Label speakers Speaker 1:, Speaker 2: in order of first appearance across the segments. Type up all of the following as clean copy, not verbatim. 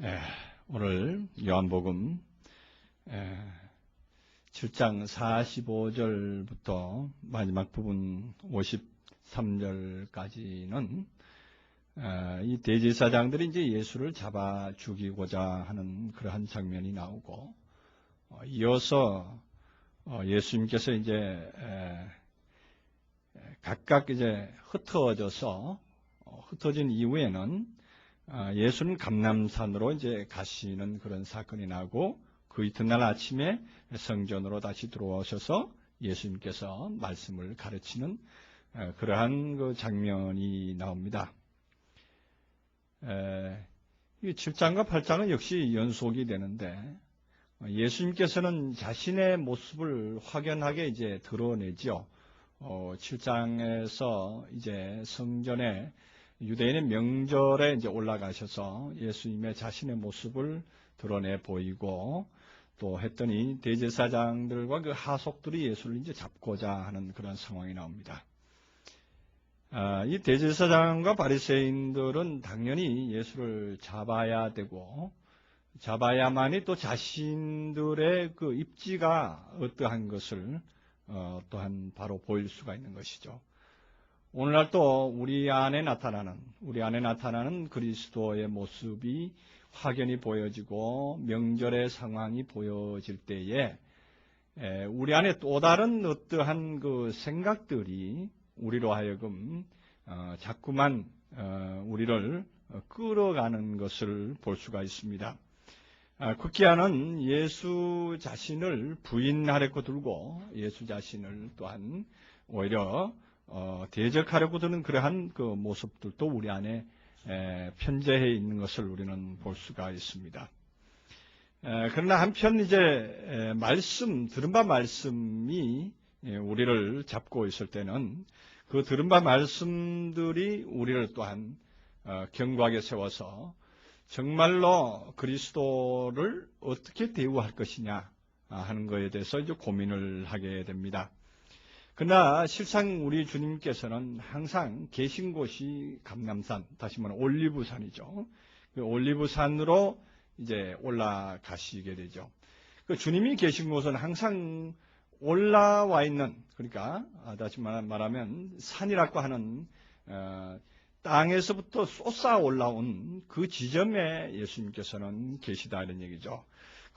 Speaker 1: 예, 오늘 요한복음 7장 45절부터 마지막 부분 53절까지는 이 대제사장들이 이제 예수를 잡아 죽이고자 하는 그러한 장면이 나오고, 이어서 예수님께서 이제 각각 이제 흩어진 이후에는 예수는 감람산으로 이제 가시는 그런 사건이 나고, 그 이튿날 아침에 성전으로 다시 들어오셔서 예수님께서 말씀을 가르치는 그러한 그 장면이 나옵니다. 이 7장과 8장은 역시 연속이 되는데, 예수님께서는 자신의 모습을 확연하게 이제 드러내죠. 7장에서 이제 성전에 유대인의 명절에 이제 올라가셔서 예수님의 자신의 모습을 드러내 보이고, 또 했더니 대제사장들과 그 하속들이 예수를 이제 잡고자 하는 그런 상황이 나옵니다. 이 대제사장과 바리새인들은 당연히 예수를 잡아야 되고, 잡아야만이 또 자신들의 그 입지가 어떠한 것을 또한 바로 보일 수가 있는 것이죠. 오늘날 또 우리 안에 나타나는 그리스도의 모습이 확연히 보여지고 명절의 상황이 보여질 때에 우리 안에 또 다른 어떠한 그 생각들이 우리로 하여금 자꾸만 우리를 끌어가는 것을 볼 수가 있습니다. 국기아는 예수 자신을 부인하려고 들고, 예수 자신을 또한 오히려 대적하려고 드는 그러한 그 모습들도 우리 안에 편재해 있는 것을 우리는 볼 수가 있습니다. 그러나 한편 이제 들은 바 말씀이 우리를 잡고 있을 때는 그 들은 바 말씀들이 우리를 또한 견고하게 세워서 정말로 그리스도를 어떻게 대우할 것이냐 하는 것에 대해서 이제 고민을 하게 됩니다. 그러나 실상 우리 주님께서는 항상 계신 곳이 감람산, 다시 말하면 올리브산이죠. 그 올리브산으로 이제 올라가시게 되죠. 그 주님이 계신 곳은 항상 올라와 있는, 그러니까 다시 말하면 산이라고 하는 땅에서부터 솟아 올라온 그 지점에 예수님께서는 계시다 이런 얘기죠.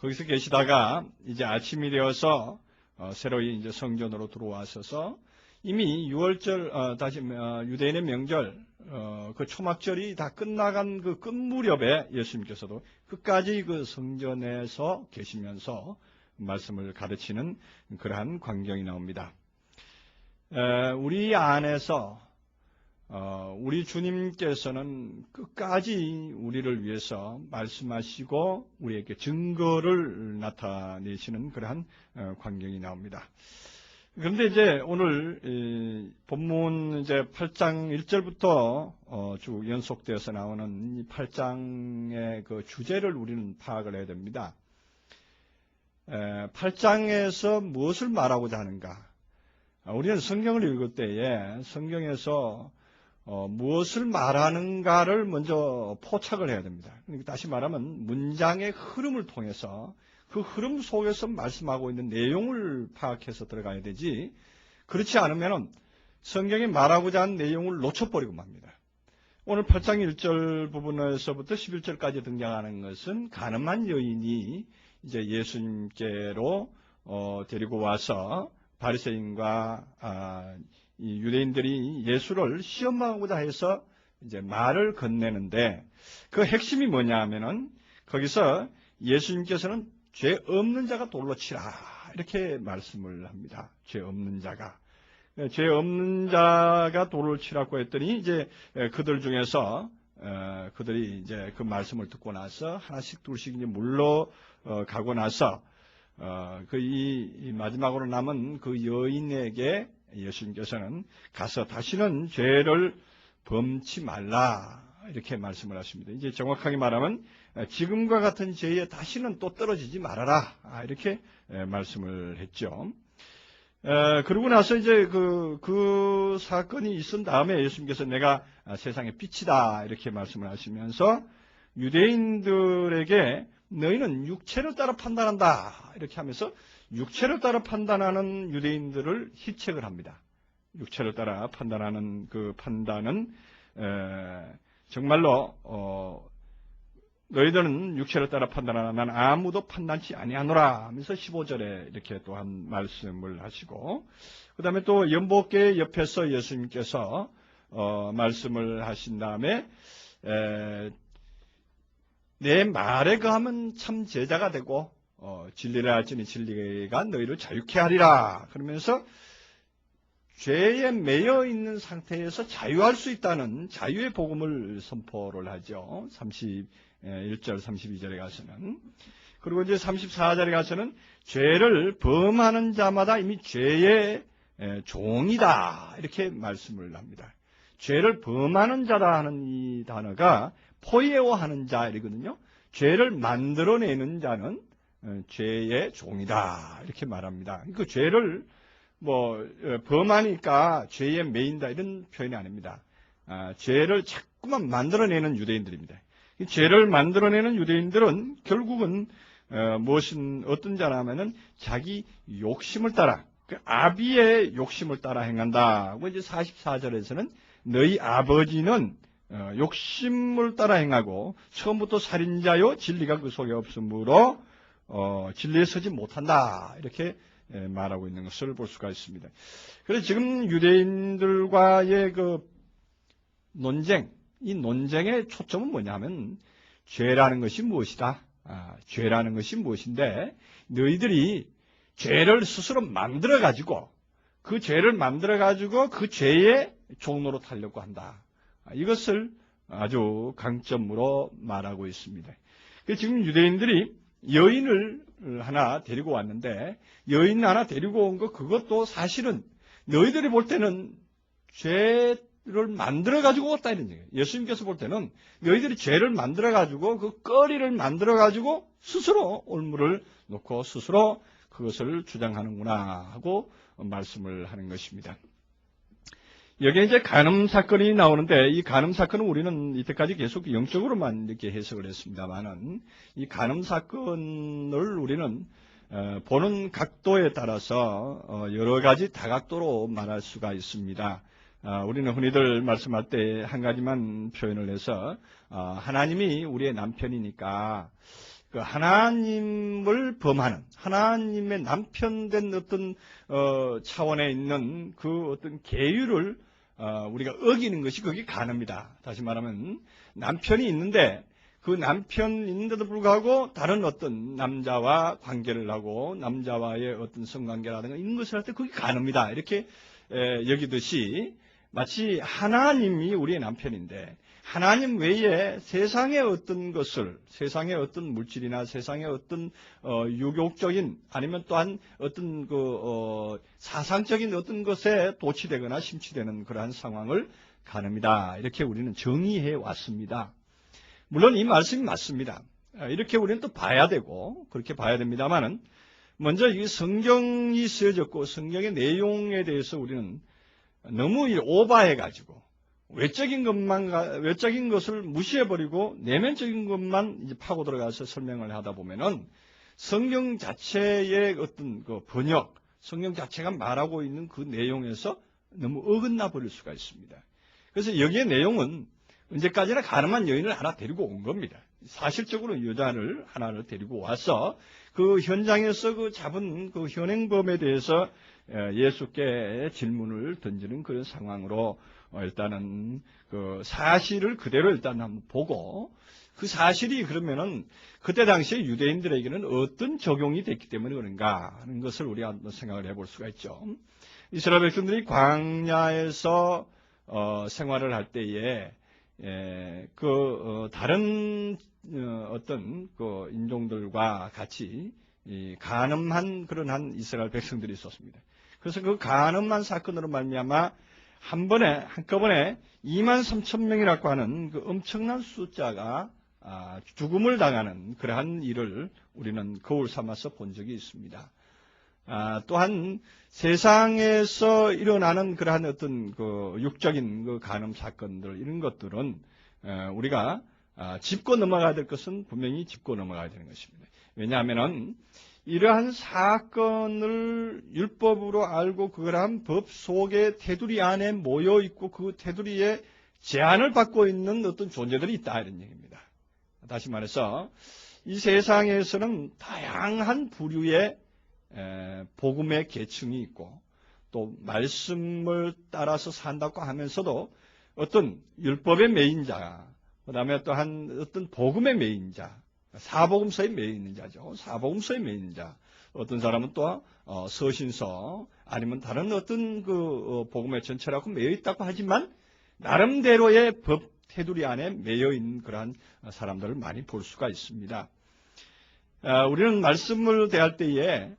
Speaker 1: 거기서 계시다가 이제 아침이 되어서 새로이 이제 성전으로 들어와셔서 이미 유대인의 명절, 그 초막절이 다 끝나간 그 끝 무렵에 예수님께서도 끝까지 그 성전에서 계시면서 말씀을 가르치는 그러한 광경이 나옵니다. 우리 안에서 우리 주님께서는 끝까지 우리를 위해서 말씀하시고 우리에게 증거를 나타내시는 그러한 광경이 나옵니다. 그런데 이제 오늘 본문 이제 8장 1절부터 쭉 연속되어서 나오는 이 8장의 그 주제를 우리는 파악을 해야 됩니다. 8장에서 무엇을 말하고자 하는가? 우리는 성경을 읽을 때에 성경에서 무엇을 말하는가를 먼저 포착을 해야 됩니다. 그러니까 다시 말하면 문장의 흐름을 통해서 그 흐름 속에서 말씀하고 있는 내용을 파악해서 들어가야 되지, 그렇지 않으면 성경이 말하고자 하는 내용을 놓쳐버리고 맙니다. 오늘 8장 1절 부분에서부터 11절까지 등장하는 것은 가늠한 여인이 이제 예수님께로 데리고 와서 바리새인과 이 유대인들이 예수를 시험하고자 해서 이제 말을 건네는데, 그 핵심이 뭐냐 하면은 거기서 예수님께서는 죄 없는 자가 돌로 치라 이렇게 말씀을 합니다. 죄 없는 자가 돌을 치라고 했더니 이제 그들 중에서 그들이 이제 그 말씀을 듣고 나서 하나씩 둘씩 이제 물러가고 나서 이 마지막으로 남은 그 여인에게 예수님께서는 가서 다시는 죄를 범치 말라 이렇게 말씀을 하십니다. 이제 정확하게 말하면 지금과 같은 죄에 다시는 또 떨어지지 말아라 이렇게 말씀을 했죠. 그러고 나서 이제 그 사건이 있은 다음에 예수님께서 내가 세상의 빛이다 이렇게 말씀을 하시면서 유대인들에게 너희는 육체를 따라 판단한다 이렇게 하면서 육체를 따라 판단하는 유대인들을 희책을 합니다. 육체를 따라 판단하는 그 판단은 정말로 너희들은 육체를 따라 판단하나 난 아무도 판단치 아니하노라 하면서 15절에 이렇게 또한 말씀을 하시고, 그 다음에 또 연복궤 옆에서 예수님께서 말씀을 하신 다음에 내 말에 거하면 참 제자가 되고 진리를 알지니 진리가 너희를 자유케 하리라 그러면서 죄에 매여 있는 상태에서 자유할 수 있다는 자유의 복음을 선포를 하죠. 31절 32절에 가서는. 그리고 이제 34절에 가서는 죄를 범하는 자마다 이미 죄의 종이다 이렇게 말씀을 합니다. 죄를 범하는 자다 하는 이 단어가 포이에오하는 자이거든요. 죄를 만들어내는 자는 죄의 종이다 이렇게 말합니다. 그 죄를 범하니까 죄에 매인다 이런 표현이 아닙니다. 죄를 자꾸만 만들어내는 유대인들입니다. 죄를 만들어내는 유대인들은 결국은 어떤 자라면은 자기 욕심을 따라 그 아비의 욕심을 따라 행한다. 이제 44절에서는 너희 아버지는 욕심을 따라 행하고 처음부터 살인자요 진리가 그 속에 없으므로 진리에 서지 못한다 이렇게 말하고 있는 것을 볼 수가 있습니다. 그래서 지금 유대인들과의 그 논쟁, 이 논쟁의 초점은 뭐냐면 죄라는 것이 무엇이다. 죄라는 것이 무엇인데 너희들이 죄를 스스로 만들어가지고 그 죄를 만들어가지고 그 죄의 종로로 타려고 한다. 이것을 아주 강점으로 말하고 있습니다. 지금 유대인들이 여인을 하나 데리고 왔는데 여인 하나 데리고 온 거 그것도 사실은 너희들이 볼 때는 죄를 만들어가지고 왔다 이런 얘기예요. 예수님께서 볼 때는 너희들이 죄를 만들어가지고 그 거리를 만들어가지고 스스로 올무를 놓고 스스로 그것을 주장하는구나 하고 말씀을 하는 것입니다. 여기에 이제 간음 사건이 나오는데 이 간음 사건은 우리는 이때까지 계속 영적으로만 이렇게 해석을 했습니다만은 이 간음 사건을 우리는 보는 각도에 따라서 여러 가지 다각도로 말할 수가 있습니다. 우리는 흔히들 말씀할 때 한 가지만 표현을 해서 하나님이 우리의 남편이니까 그 하나님을 범하는 하나님의 남편된 어떤 차원에 있는 그 어떤 계율을 우리가 어기는 것이 그게 간음이다. 다시 말하면 남편이 있는데 그 남편 있는데도 불구하고 다른 어떤 남자와 관계를 하고 남자와의 어떤 성관계라든가 이런 것을 할 때 그게 간음이다. 이렇게 여기듯이 마치 하나님이 우리의 남편인데 하나님 외에 세상의 어떤 것을, 세상의 어떤 물질이나 세상의 어떤 유욕적인 아니면 또한 어떤 사상적인 어떤 것에 도취되거나 심취되는 그러한 상황을 간음이다. 이렇게 우리는 정의해 왔습니다. 물론 이 말씀이 맞습니다. 이렇게 우리는 또 봐야 되고 그렇게 봐야 됩니다만은 먼저 이 성경이 쓰여졌고 성경의 내용에 대해서 우리는 너무 오버해가지고 외적인 것을 무시해버리고 내면적인 것만 이제 파고 들어가서 설명을 하다 보면은 성경 자체의 어떤 그 번역, 성경 자체가 말하고 있는 그 내용에서 너무 어긋나 버릴 수가 있습니다. 그래서 여기의 내용은 언제까지나 가늠한 여인을 하나 데리고 온 겁니다. 사실적으로 여자를 하나를 데리고 와서 그 현장에서 그 잡은 그 현행범에 대해서 예수께 질문을 던지는 그런 상황으로 일단은 그 사실을 그대로 일단 한번 보고 그 사실이 그러면은 그때 당시에 유대인들에게는 어떤 적용이 됐기 때문에 그런가 하는 것을 우리가 한번 생각을 해볼 수가 있죠. 이스라엘 백성들이 광야에서 생활을 할 때에 다른 어떤 그 인종들과 같이 간음한 그런 한 이스라엘 백성들이 있었습니다. 그래서 그 간음한 사건으로 말미암아 한꺼번에 23,000명이라고 하는 그 엄청난 숫자가 죽음을 당하는 그러한 일을 우리는 거울 삼아서 본 적이 있습니다. 또한 세상에서 일어나는 그러한 어떤 그 육적인 그 간음 사건들 이런 것들은 우리가 짚고 넘어가야 될 것은 분명히 짚고 넘어가야 되는 것입니다. 왜냐하면은 이러한 사건을 율법으로 알고 그러한 법 속에 테두리 안에 모여 있고 그 테두리에 제한을 받고 있는 어떤 존재들이 있다 이런 얘기입니다. 다시 말해서 이 세상에서는 다양한 부류의 복음의 계층이 있고 또 말씀을 따라서 산다고 하면서도 어떤 율법의 매인자, 그 다음에 또한 어떤 복음의 매인자, 사복음서에 매여 있는 자죠. 사복음서에 매여 있는 자. 어떤 사람은 또 서신서 아니면 다른 어떤 그 복음의 전체라고 매여 있다고 하지만 나름대로의 법 테두리 안에 매여 있는 그러한 사람들을 많이 볼 수가 있습니다. 우리는 말씀을 대할 때에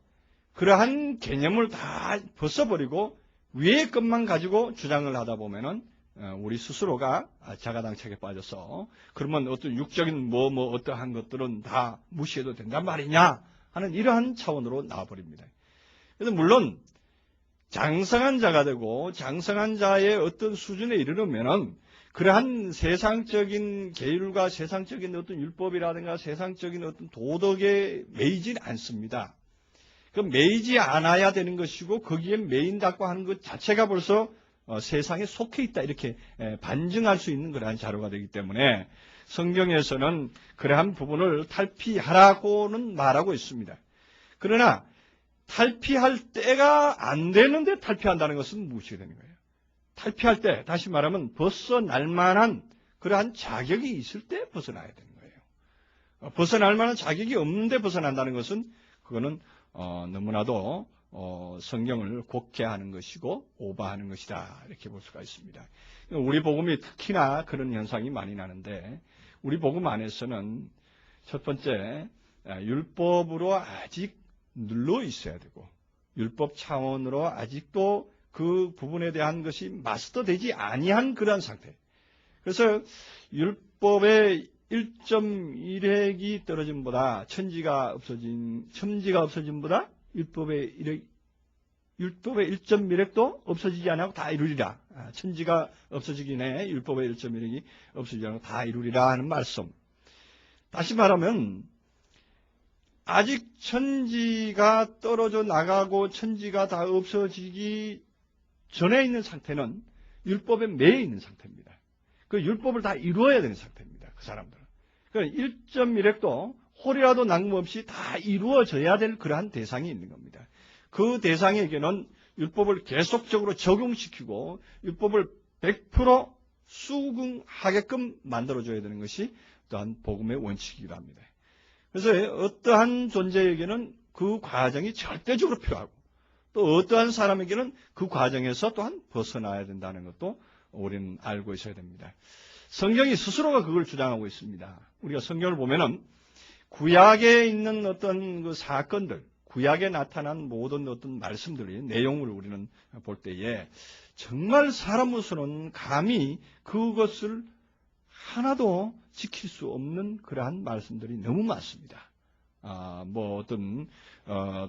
Speaker 1: 그러한 개념을 다 벗어버리고 위의 것만 가지고 주장을 하다 보면은 우리 스스로가 자가당착에 빠져서 그러면 어떤 육적인 어떠한 것들은 다 무시해도 된단 말이냐 하는 이러한 차원으로 나와버립니다. 그래서 물론 장성한 자가 되고 장성한 자의 어떤 수준에 이르려면은 그러한 세상적인 계율과 세상적인 어떤 율법이라든가 세상적인 어떤 도덕에 매이진 않습니다. 그 매이지 않아야 되는 것이고 거기에 매인다고 하는 것 자체가 벌써 세상에 속해 있다 이렇게 반증할 수 있는 그러한 자료가 되기 때문에 성경에서는 그러한 부분을 탈피하라고는 말하고 있습니다. 그러나 탈피할 때가 안 되는데 탈피한다는 것은 무엇이 되는 거예요? 탈피할 때 다시 말하면 벗어날 만한 그러한 자격이 있을 때 벗어나야 되는 거예요. 벗어날 만한 자격이 없는데 벗어난다는 것은 그거는 너무나도 성경을 곡해하는 것이고 오버하는 것이다 이렇게 볼 수가 있습니다. 우리 복음이 특히나 그런 현상이 많이 나는데 우리 복음 안에서는 첫 번째 율법으로 아직 눌러 있어야 되고 율법 차원으로 아직도 그 부분에 대한 것이 마스터되지 아니한 그러한 상태. 그래서 율법의 1.1획이 떨어짐보다 천지가 없어짐보다 율법의 1.1획도 없어지지 않고 다 이루리라. 천지가 없어지기 전에 율법의 1.1획이 없어지지 않고 다 이루리라 하는 말씀. 다시 말하면 아직 천지가 떨어져 나가고 천지가 다 없어지기 전에 있는 상태는 율법에 매여 있는 상태입니다. 그 율법을 다 이루어야 되는 상태입니다. 그 사람들은. 그러니까 1.1획도 홀이라도 남김없이 다 이루어져야 될 그러한 대상이 있는 겁니다. 그 대상에게는 율법을 계속적으로 적용시키고 율법을 100% 수긍하게끔 만들어줘야 되는 것이 또한 복음의 원칙이기도 합니다. 그래서 어떠한 존재에게는 그 과정이 절대적으로 필요하고 또 어떠한 사람에게는 그 과정에서 또한 벗어나야 된다는 것도 우리는 알고 있어야 됩니다. 성경이 스스로가 그걸 주장하고 있습니다. 우리가 성경을 보면은 구약에 있는 어떤 그 사건들, 구약에 나타난 모든 어떤 말씀들이 내용을 우리는 볼 때에 정말 사람으로서는 감히 그것을 하나도 지킬 수 없는 그러한 말씀들이 너무 많습니다. 어떤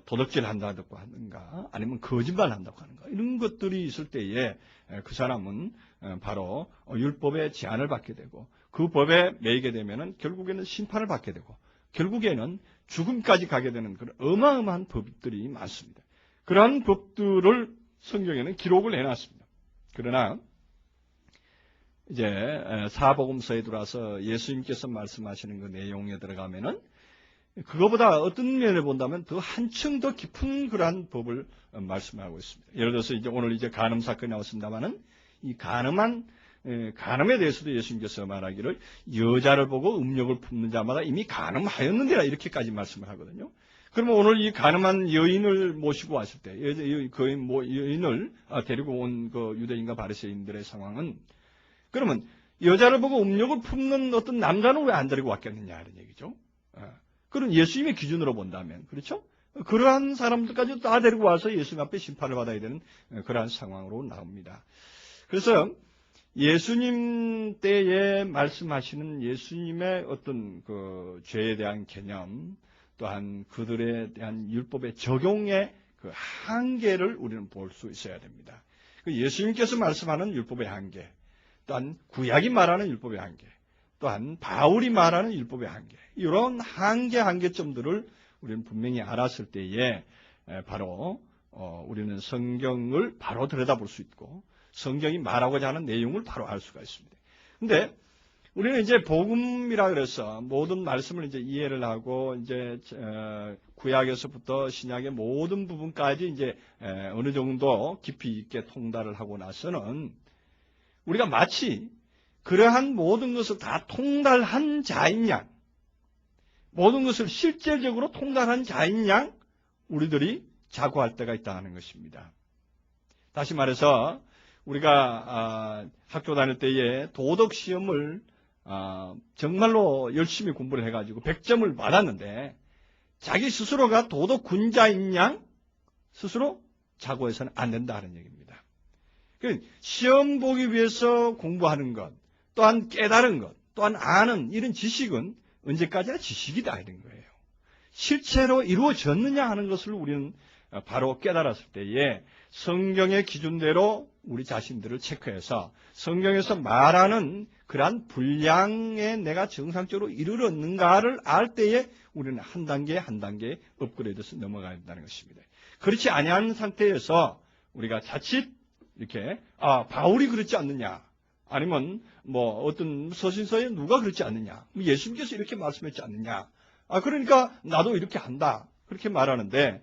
Speaker 1: 도덕질 한다고 하는가 아니면 거짓말 한다고 하는가 이런 것들이 있을 때에 그 사람은 바로 율법의 제한을 받게 되고 그 법에 매이게 되면은 결국에는 심판을 받게 되고 결국에는 죽음까지 가게 되는 그런 어마어마한 법들이 많습니다. 그러한 법들을 성경에는 기록을 해놨습니다. 그러나 이제 사복음서에 들어와서 예수님께서 말씀하시는 그 내용에 들어가면은 그거보다 어떤 면을 본다면 더 한층 더 깊은 그러한 법을 말씀하고 있습니다. 예를 들어서 이제 오늘 이제 간음 사건이 나왔습니다만은 이 간음에 대해서도 예수님께서 말하기를 여자를 보고 음욕을 품는 자마다 이미 간음하였는데라 이렇게까지 말씀을 하거든요. 그러면 오늘 이 간음한 여인을 모시고 왔을 때 그 여인을 데리고 온 그 유대인과 바리새인들의 상황은 그러면 여자를 보고 음욕을 품는 어떤 남자는 왜 안 데리고 왔겠느냐 이런 얘기죠. 그런 예수님의 기준으로 본다면 그렇죠? 그러한 사람들까지 다 데리고 와서 예수님 앞에 심판을 받아야 되는 그러한 상황으로 나옵니다. 그래서 예수님 때에 말씀하시는 예수님의 어떤 그 죄에 대한 개념 또한 그들에 대한 율법의 적용의 그 한계를 우리는 볼 수 있어야 됩니다. 예수님께서 말씀하는 율법의 한계 또한 구약이 말하는 율법의 한계 또한 바울이 말하는 율법의 한계, 이런 한계점들을 우리는 분명히 알았을 때에 바로 우리는 성경을 바로 들여다볼 수 있고 성경이 말하고자 하는 내용을 바로 알 수가 있습니다. 근데 우리는 이제 복음이라 그래서 모든 말씀을 이제 이해를 하고 이제 구약에서부터 신약의 모든 부분까지 이제 어느 정도 깊이 있게 통달을 하고 나서는 우리가 마치 그러한 모든 것을 다 통달한 자인 양, 모든 것을 실제적으로 통달한 자인 양 우리들이 자고할 때가 있다는 것입니다. 다시 말해서 우리가 학교 다닐 때에 도덕 시험을 정말로 열심히 공부를 해가지고 100점을 받았는데 자기 스스로가 도덕 군자인 양 스스로 자고해서는 안 된다는 얘기입니다. 시험 보기 위해서 공부하는 것, 또한 깨달은 것, 또한 아는 이런 지식은 언제까지나 지식이다 이런 거예요. 실체로 이루어졌느냐 하는 것을 우리는 바로 깨달았을 때에 성경의 기준대로 우리 자신들을 체크해서 성경에서 말하는 그러한 분량에 내가 정상적으로 이르렀는가를 알 때에 우리는 한 단계 한 단계 업그레이드해서 넘어가야 된다는 것입니다. 그렇지 아니한 상태에서 우리가 자칫 이렇게 바울이 그렇지 않느냐, 아니면 뭐 어떤 서신서에 누가 그렇지 않느냐, 예수님께서 이렇게 말씀했지 않느냐, 그러니까 나도 이렇게 한다 그렇게 말하는데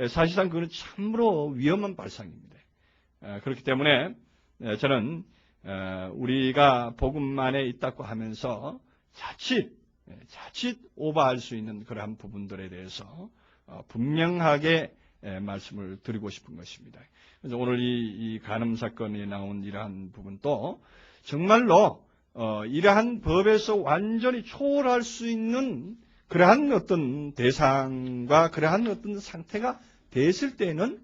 Speaker 1: 사실상 그건 참으로 위험한 발상입니다. 그렇기 때문에 저는 우리가 복음 안에 있다고 하면서 자칫 오버할 수 있는 그러한 부분들에 대해서 분명하게 말씀을 드리고 싶은 것입니다. 그래서 오늘 이 간음 사건에 나온 이러한 부분도 정말로 이러한 법에서 완전히 초월할 수 있는 그러한 어떤 대상과 그러한 어떤 상태가 됐을 때는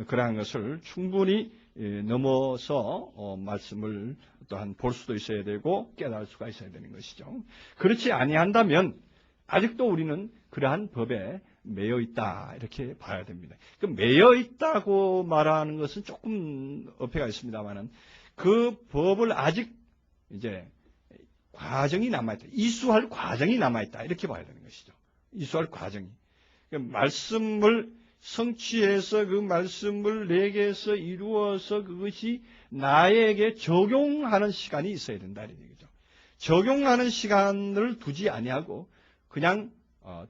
Speaker 1: 그러한 것을 충분히 넘어서 말씀을 또한 볼 수도 있어야 되고 깨달을 수가 있어야 되는 것이죠. 그렇지 아니한다면 아직도 우리는 그러한 법에 매여 있다 이렇게 봐야 됩니다. 그 매여 있다고 말하는 것은 조금 어폐가 있습니다만은 그 법을 아직 이제 과정이 남아있다. 이수할 과정이 남아있다. 이렇게 봐야 되는 것이죠. 이수할 과정이. 말씀을 성취해서 그 말씀을 내게서 이루어서 그것이 나에게 적용하는 시간이 있어야 된다. 이런 얘기죠. 적용하는 시간을 두지 아니하고 그냥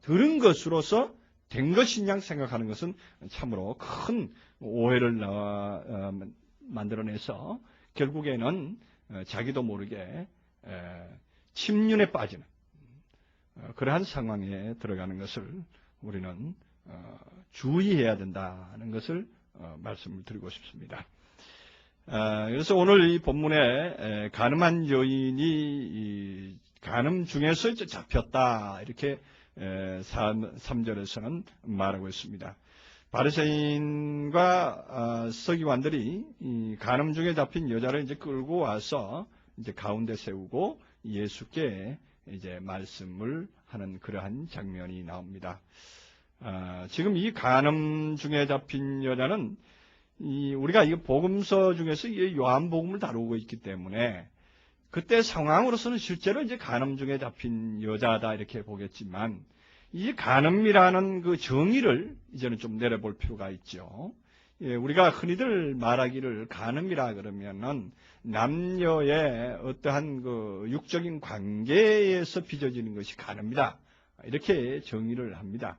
Speaker 1: 들은 것으로서 된 것인 양 생각하는 것은 참으로 큰 오해를 만들어내서 결국에는 자기도 모르게 침륜에 빠지는 그러한 상황에 들어가는 것을 우리는 주의해야 된다는 것을 말씀을 드리고 싶습니다. 그래서 오늘 이 본문에 간음한 여인이 간음 중에서 잡혔다 이렇게 3절에서는 말하고 있습니다. 바리새인과 서기관들이 이 간음 중에 잡힌 여자를 이제 끌고 와서 이제 가운데 세우고 예수께 이제 말씀을 하는 그러한 장면이 나옵니다. 지금 이 간음 중에 잡힌 여자는 우리가 이 복음서 중에서 이 요한복음을 다루고 있기 때문에 그때 상황으로서는 실제로 이제 간음 중에 잡힌 여자다 이렇게 보겠지만 이 간음이라는 그 정의를 이제는 좀 내려볼 필요가 있죠. 우리가 흔히들 말하기를 간음이라 그러면은 남녀의 어떠한 그 육적인 관계에서 빚어지는 것이 간음이다. 이렇게 정의를 합니다.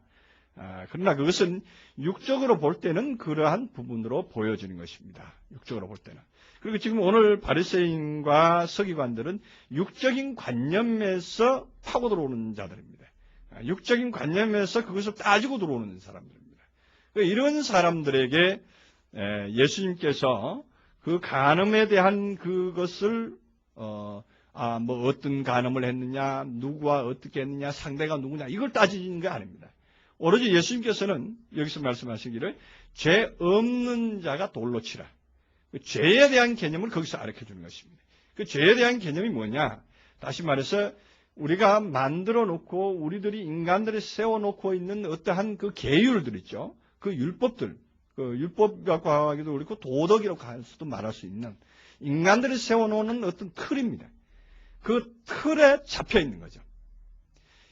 Speaker 1: 그러나 그것은 육적으로 볼 때는 그러한 부분으로 보여지는 것입니다. 육적으로 볼 때는. 그리고 지금 오늘 바리새인과 서기관들은 육적인 관념에서 파고 들어오는 자들입니다. 육적인 관념에서 그것을 따지고 들어오는 사람들입니다. 이런 사람들에게 예수님께서 그 간음에 대한 그것을 뭐 어떤 간음을 했느냐, 누구와 어떻게 했느냐, 상대가 누구냐 이걸 따지는 게 아닙니다. 오로지 예수님께서는 여기서 말씀하시기를 죄 없는 자가 돌로 치라. 그 죄에 대한 개념을 거기서 가르쳐 주는 것입니다. 그 죄에 대한 개념이 뭐냐? 다시 말해서 우리가 만들어 놓고 우리들이 인간들이 세워 놓고 있는 어떠한 그 계율들 있죠. 그 율법들, 그 율법이라고 하기도 그렇고 도덕이라고 할 수도 말할 수 있는 인간들이 세워 놓는 어떤 틀입니다. 그 틀에 잡혀 있는 거죠.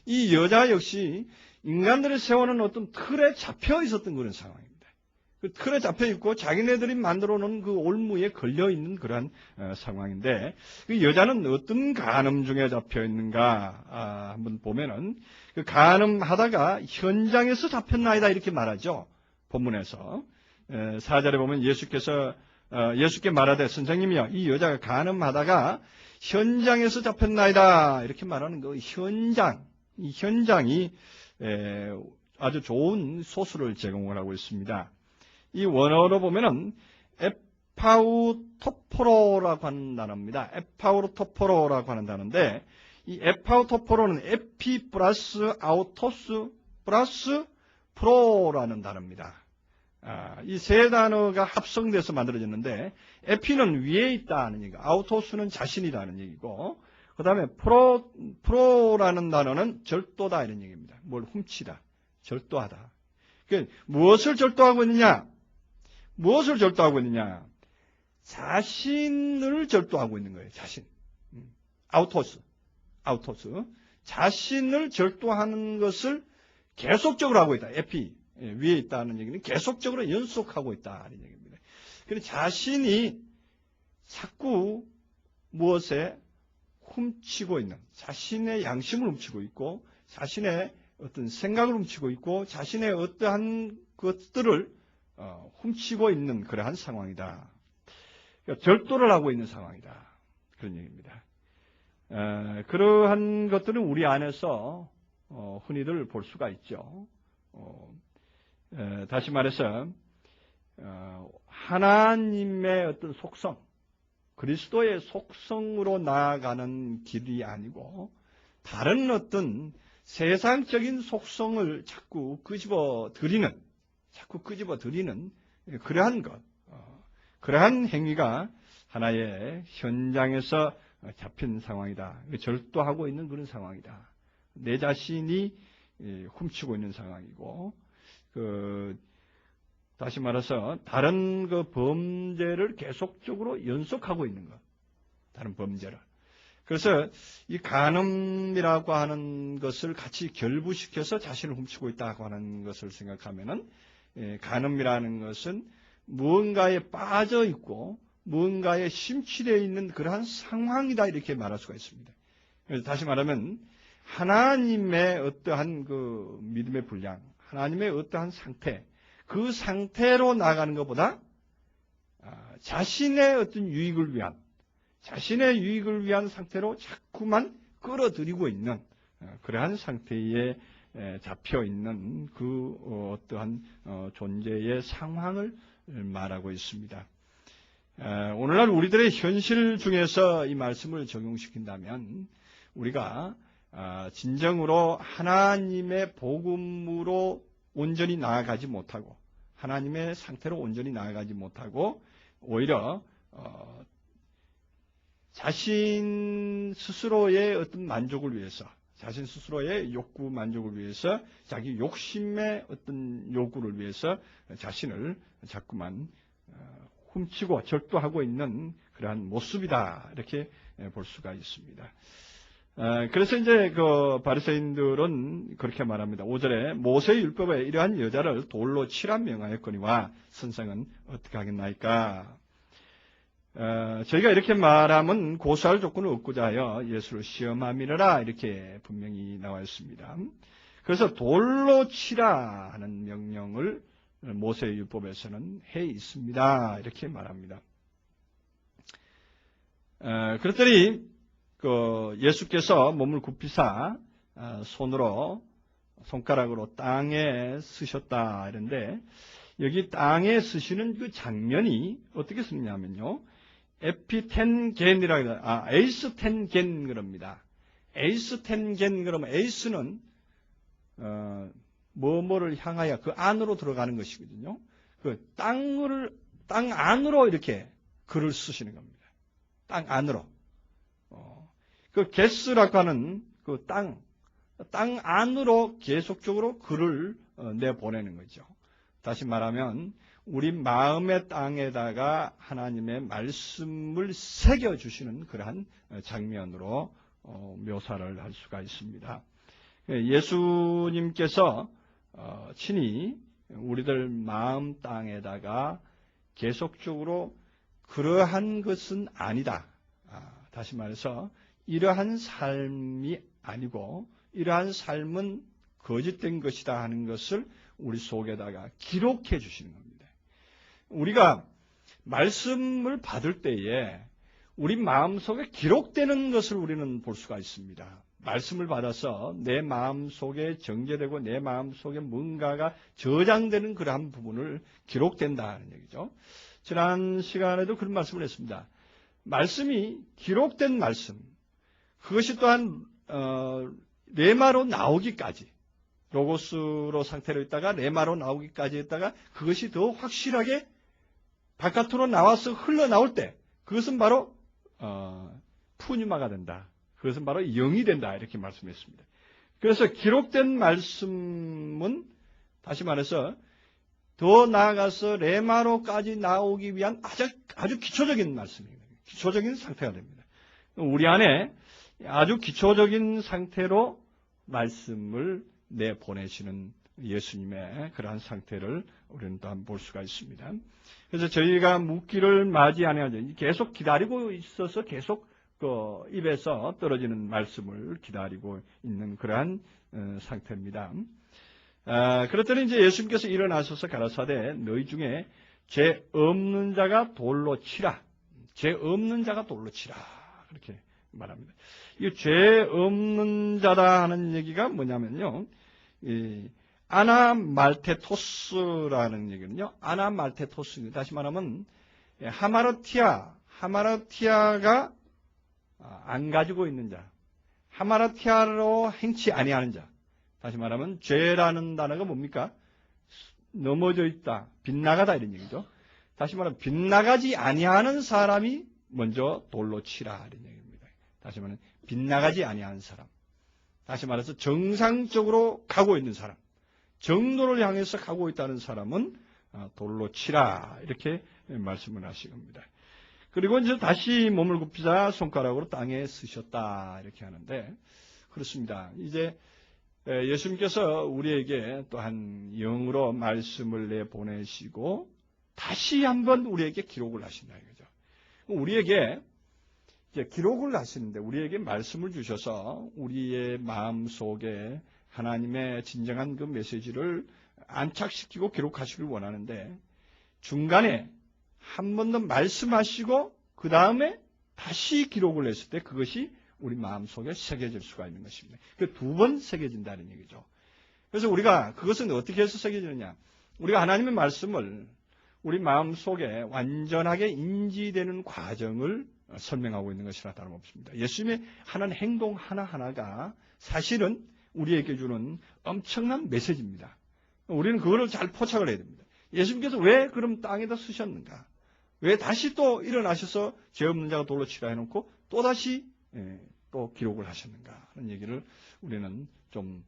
Speaker 1: 이 여자 역시 인간들이 세우는 어떤 틀에 잡혀 있었던 그런 상황입니다. 그 틀에 잡혀 있고 자기네들이 만들어 놓은 그 올무에 걸려 있는 그러한 상황인데, 그 여자는 어떤 간음 중에 잡혀 있는가 한번 보면은, 그 간음하다가 현장에서 잡혔나이다 이렇게 말하죠. 본문에서 4절에 보면 예수께 말하되 선생님이여, 이 여자가 간음하다가 현장에서 잡혔나이다 이렇게 말하는 그 현장, 이 현장이 아주 좋은 소스를 제공을 하고 있습니다. 이 원어로 보면은 에파우토포로라고 하는 단어입니다. 에파우토포로라고 하는 단어인데, 이 에파우토포로는 에피 플러스 아우토스 플러스 프로라는 단어입니다. 이 세 단어가 합성돼서 만들어졌는데, 에피는 위에 있다는 얘기고, 아우토스는 자신이라는 얘기고, 그 다음에 프로라는 단어는 절도다 이런 얘기입니다. 뭘 훔치다, 절도하다. 그러니까 무엇을 절도하고 있느냐? 무엇을 절도하고 있느냐? 자신을 절도하고 있는 거예요. 자신. 아우토스. 자신을 절도하는 것을 계속적으로 하고 있다. 에피. 위에 있다는 얘기는 계속적으로 연속하고 있다는 얘기입니다. 그래서 자신이 자꾸 무엇에 훔치고 있는, 자신의 양심을 훔치고 있고, 자신의 어떤 생각을 훔치고 있고, 자신의 어떠한 것들을 훔치고 있는 그러한 상황이다. 그러니까 절도를 하고 있는 상황이다. 그런 얘기입니다. 그러한 것들은 우리 안에서 흔히들 볼 수가 있죠. 다시 말해서 하나님의 어떤 속성, 그리스도의 속성으로 나아가는 길이 아니고 다른 어떤 세상적인 속성을 자꾸 끄집어 들이는 그러한 것, 그러한 행위가 하나의 현장에서 잡힌 상황이다. 절도하고 있는 그런 상황이다. 내 자신이 훔치고 있는 상황이고, 다시 말해서 다른 그 범죄를 계속적으로 연속하고 있는 것, 다른 범죄를. 그래서 이 간음이라고 하는 것을 같이 결부시켜서 자신을 훔치고 있다고 하는 것을 생각하면은, 간음이라는 것은 무언가에 빠져 있고 무언가에 심취되어 있는 그러한 상황이다 이렇게 말할 수가 있습니다. 그래서 다시 말하면 하나님의 어떠한 그 믿음의 분량, 하나님의 어떠한 상태, 그 상태로 나가는 것보다 자신의 어떤 유익을 위한 상태로 자꾸만 끌어들이고 있는 그러한 상태에 잡혀 있는 그 어떠한 존재의 상황을 말하고 있습니다. 오늘날 우리들의 현실 중에서 이 말씀을 적용시킨다면 우리가 진정으로 하나님의 복음으로 온전히 나아가지 못하고, 하나님의 상태로 온전히 나아가지 못하고, 오히려 자신 스스로의 어떤 만족을 위해서, 자신 스스로의 욕구 만족을 위해서, 자기 욕심의 어떤 요구를 위해서 자신을 자꾸만 훔치고 절도하고 있는 그러한 모습이다 이렇게 볼 수가 있습니다. 그래서 이제 그 바리새인들은 그렇게 말합니다. 5절에 모세의 율법에 이러한 여자를 돌로 치라 명하였거니와 선생은 어떻게 하겠나이까? 저희가 이렇게 말하면 고소할 조건을 얻고자 하여 예수를 시험함이라 이렇게 분명히 나와 있습니다. 그래서 돌로 치라 하는 명령을 모세의 율법에서는 해 있습니다. 이렇게 말합니다. 그랬더니 예수께서 몸을 굽히사 손가락으로 땅에 쓰셨다 이런데, 여기 땅에 쓰시는 그 장면이 어떻게 쓰느냐면요, 에피텐겐이라고 에이스텐겐 그럽니다. 에이스텐겐 그러면 에이스는 뭐뭐를 향하여 그 안으로 들어가는 것이거든요. 그 땅 안으로 이렇게 글을 쓰시는 겁니다. 땅 안으로. 그 게스라고 하는 그 땅 안으로 계속적으로 글을 내보내는 거죠. 다시 말하면 우리 마음의 땅에다가 하나님의 말씀을 새겨주시는 그러한 장면으로 묘사를 할 수가 있습니다. 예수님께서 친히 우리들 마음 땅에다가 계속적으로 그러한 것은 아니다. 다시 말해서 이러한 삶이 아니고 이러한 삶은 거짓된 것이다 하는 것을 우리 속에다가 기록해 주시는 겁니다. 우리가 말씀을 받을 때에 우리 마음속에 기록되는 것을 우리는 볼 수가 있습니다. 말씀을 받아서 내 마음속에 정제되고 내 마음속에 뭔가가 저장되는 그러한 부분을 기록된다는 얘기죠. 지난 시간에도 그런 말씀을 했습니다. 말씀이 기록된 말씀, 그것이 또한 레마로 나오기까지, 로고스로 상태로 있다가 레마로 나오기까지 했다가 그것이 더 확실하게 바깥으로 나와서 흘러나올 때 그것은 바로 푸뉴마가 된다. 그것은 바로 영이 된다. 이렇게 말씀했습니다. 그래서 기록된 말씀은 다시 말해서 더 나아가서 레마로까지 나오기 위한 아주 기초적인 말씀입니다. 기초적인 상태가 됩니다. 우리 안에 아주 기초적인 상태로 말씀을 내보내시는 예수님의 그러한 상태를 우리는 또 한번 볼 수가 있습니다. 그래서 저희가 묵기를 맞이 아니하죠. 계속 기다리고 있어서 계속 그 입에서 떨어지는 말씀을 기다리고 있는 그러한 상태입니다. 그랬더니 이제 예수님께서 일어나셔서 가라사대 너희 중에 죄 없는 자가 돌로 치라. 죄 없는 자가 돌로 치라. 그렇게 말합니다. 이 죄 없는 자다 하는 얘기가 뭐냐면요. 아나말테토스라는 얘기는요. 아나말테토스. 다시 말하면 하마르티아가 안 가지고 있는 자. 하마르티아로 행치 아니하는 자. 다시 말하면 죄라는 단어가 뭡니까? 넘어져 있다, 빗나가다 이런 얘기죠. 다시 말하면 빗나가지 아니하는 사람이 먼저 돌로 치라 이런 얘기입니다. 다시 말하면 빗나가지 아니하는 사람. 다시 말해서 정상적으로 가고 있는 사람. 정도를 향해서 가고 있다는 사람은 돌로 치라 이렇게 말씀을 하신 겁니다. 그리고 이제 다시 몸을 굽히자 손가락으로 땅에 쓰셨다 이렇게 하는데 그렇습니다. 이제 예수님께서 우리에게 또한 영으로 말씀을 내보내시고 다시 한번 우리에게 기록을 하신다 이거죠. 우리에게 이제 기록을 하시는데 우리에게 말씀을 주셔서 우리의 마음 속에 하나님의 진정한 그 메시지를 안착시키고 기록하시길 원하는데 중간에 한 번 더 말씀하시고 그 다음에 다시 기록을 했을 때 그것이 우리 마음속에 새겨질 수가 있는 것입니다. 그 두 번 새겨진다는 얘기죠. 그래서 우리가 그것은 어떻게 해서 새겨지느냐. 우리가 하나님의 말씀을 우리 마음속에 완전하게 인지되는 과정을 설명하고 있는 것이라 다름없습니다. 예수님의 하는 행동 하나하나가 사실은 우리에게 주는 엄청난 메시지입니다. 우리는 그거를 잘 포착을 해야 됩니다. 예수님께서 왜 그럼 땅에다 쓰셨는가? 왜 다시 또 일어나셔서 죄 없는 자가 돌로 치라 해놓고 또다시 또 기록을 하셨는가 하는 얘기를 우리는 좀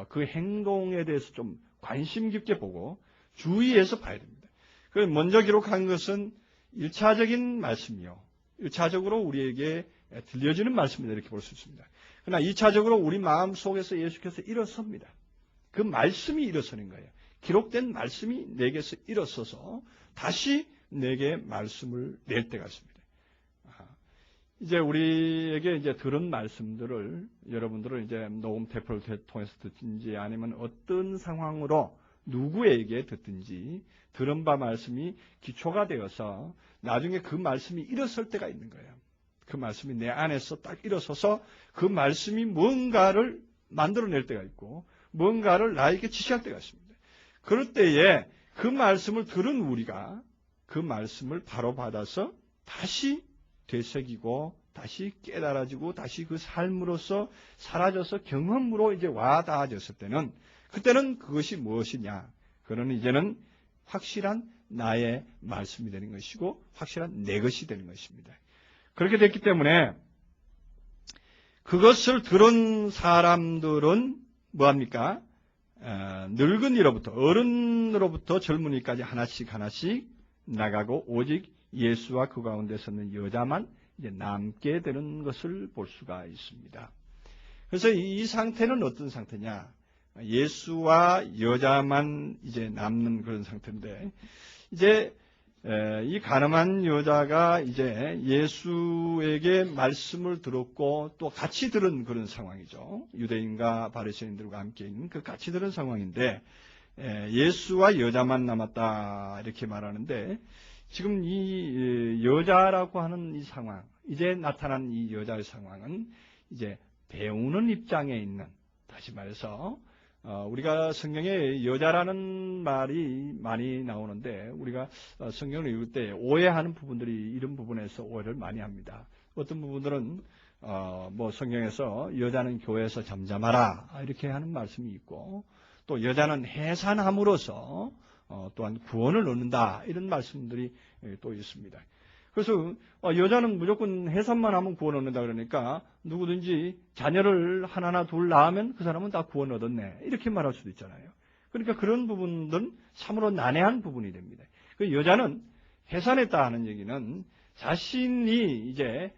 Speaker 1: 그 행동에 대해서 좀 관심 깊게 보고 주의해서 봐야 됩니다. 그래서 먼저 기록한 것은 1차적인 말씀이요. 1차적으로 우리에게 들려지는 말씀이다 이렇게 볼 수 있습니다. 그러나 2차적으로 우리 마음 속에서 예수께서 일어섭니다. 그 말씀이 일어서는 거예요. 기록된 말씀이 내게서 일어서서 다시 내게 말씀을 낼 때가 있습니다. 이제 우리에게 이제 들은 말씀들을 여러분들은 이제 녹음 테이프를 통해서 듣든지 아니면 어떤 상황으로 누구에게 듣든지 들은 바 말씀이 기초가 되어서 나중에 그 말씀이 일어설 때가 있는 거예요. 그 말씀이 내 안에서 딱 일어서서 그 말씀이 뭔가를 만들어낼 때가 있고 뭔가를 나에게 지시할 때가 있습니다. 그럴 때에 그 말씀을 들은 우리가 그 말씀을 바로 받아서 다시 되새기고 다시 깨달아지고 다시 그 삶으로서 사라져서 경험으로 이제 와 닿아졌을 때는 그때는 그것이 무엇이냐? 그거는 이제는 확실한 나의 말씀이 되는 것이고 확실한 내 것이 되는 것입니다. 그렇게 됐기 때문에 그것을 들은 사람들은 뭐합니까? 늙은이로부터 어른으로부터 젊은이까지 하나씩 나가고 오직 예수와 그 가운데 서는 여자만 이제 남게 되는 것을 볼 수가 있습니다. 그래서 이 상태는 어떤 상태냐? 예수와 여자만 이제 남는 그런 상태인데, 이제 이 가늠한 여자가 이제 예수에게 말씀을 들었고 또 같이 들은 그런 상황이죠. 유대인과 바리새인들과 함께 있는 그 같이 들은 상황인데, 예수와 여자만 남았다 이렇게 말하는데, 지금 이 여자라고 하는 이 상황, 이제 나타난 이 여자의 상황은 이제 배우는 입장에 있는, 다시 말해서 우리가 성경에 여자라는 말이 많이 나오는데, 우리가 성경을 읽을 때 오해하는 부분들이 이런 부분에서 오해를 많이 합니다. 어떤 부분들은 뭐 성경에서 여자는 교회에서 잠잠하라 이렇게 하는 말씀이 있고, 또 여자는 해산함으로써 또한 구원을 얻는다 이런 말씀들이 또 있습니다. 그래서 여자는 무조건 해산만 하면 구원 얻는다 그러니까 누구든지 자녀를 하나나 둘 낳으면 그 사람은 다 구원 얻었네 이렇게 말할 수도 있잖아요. 그러니까 그런 부분들은 참으로 난해한 부분이 됩니다. 그 여자는 해산했다 하는 얘기는 자신이 이제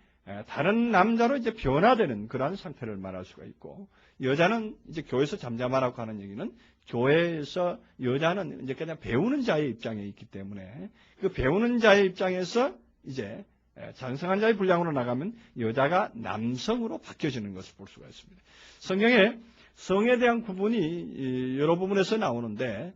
Speaker 1: 다른 남자로 이제 변화되는 그러한 상태를 말할 수가 있고, 여자는 이제 교회에서 잠잠하라고 하는 얘기는 교회에서 여자는 이제 그냥 배우는 자의 입장에 있기 때문에 그 배우는 자의 입장에서 이제 장성한 자의 분량으로 나가면 여자가 남성으로 바뀌어지는 것을 볼 수가 있습니다. 성경에 성에 대한 구분이 여러 부분에서 나오는데,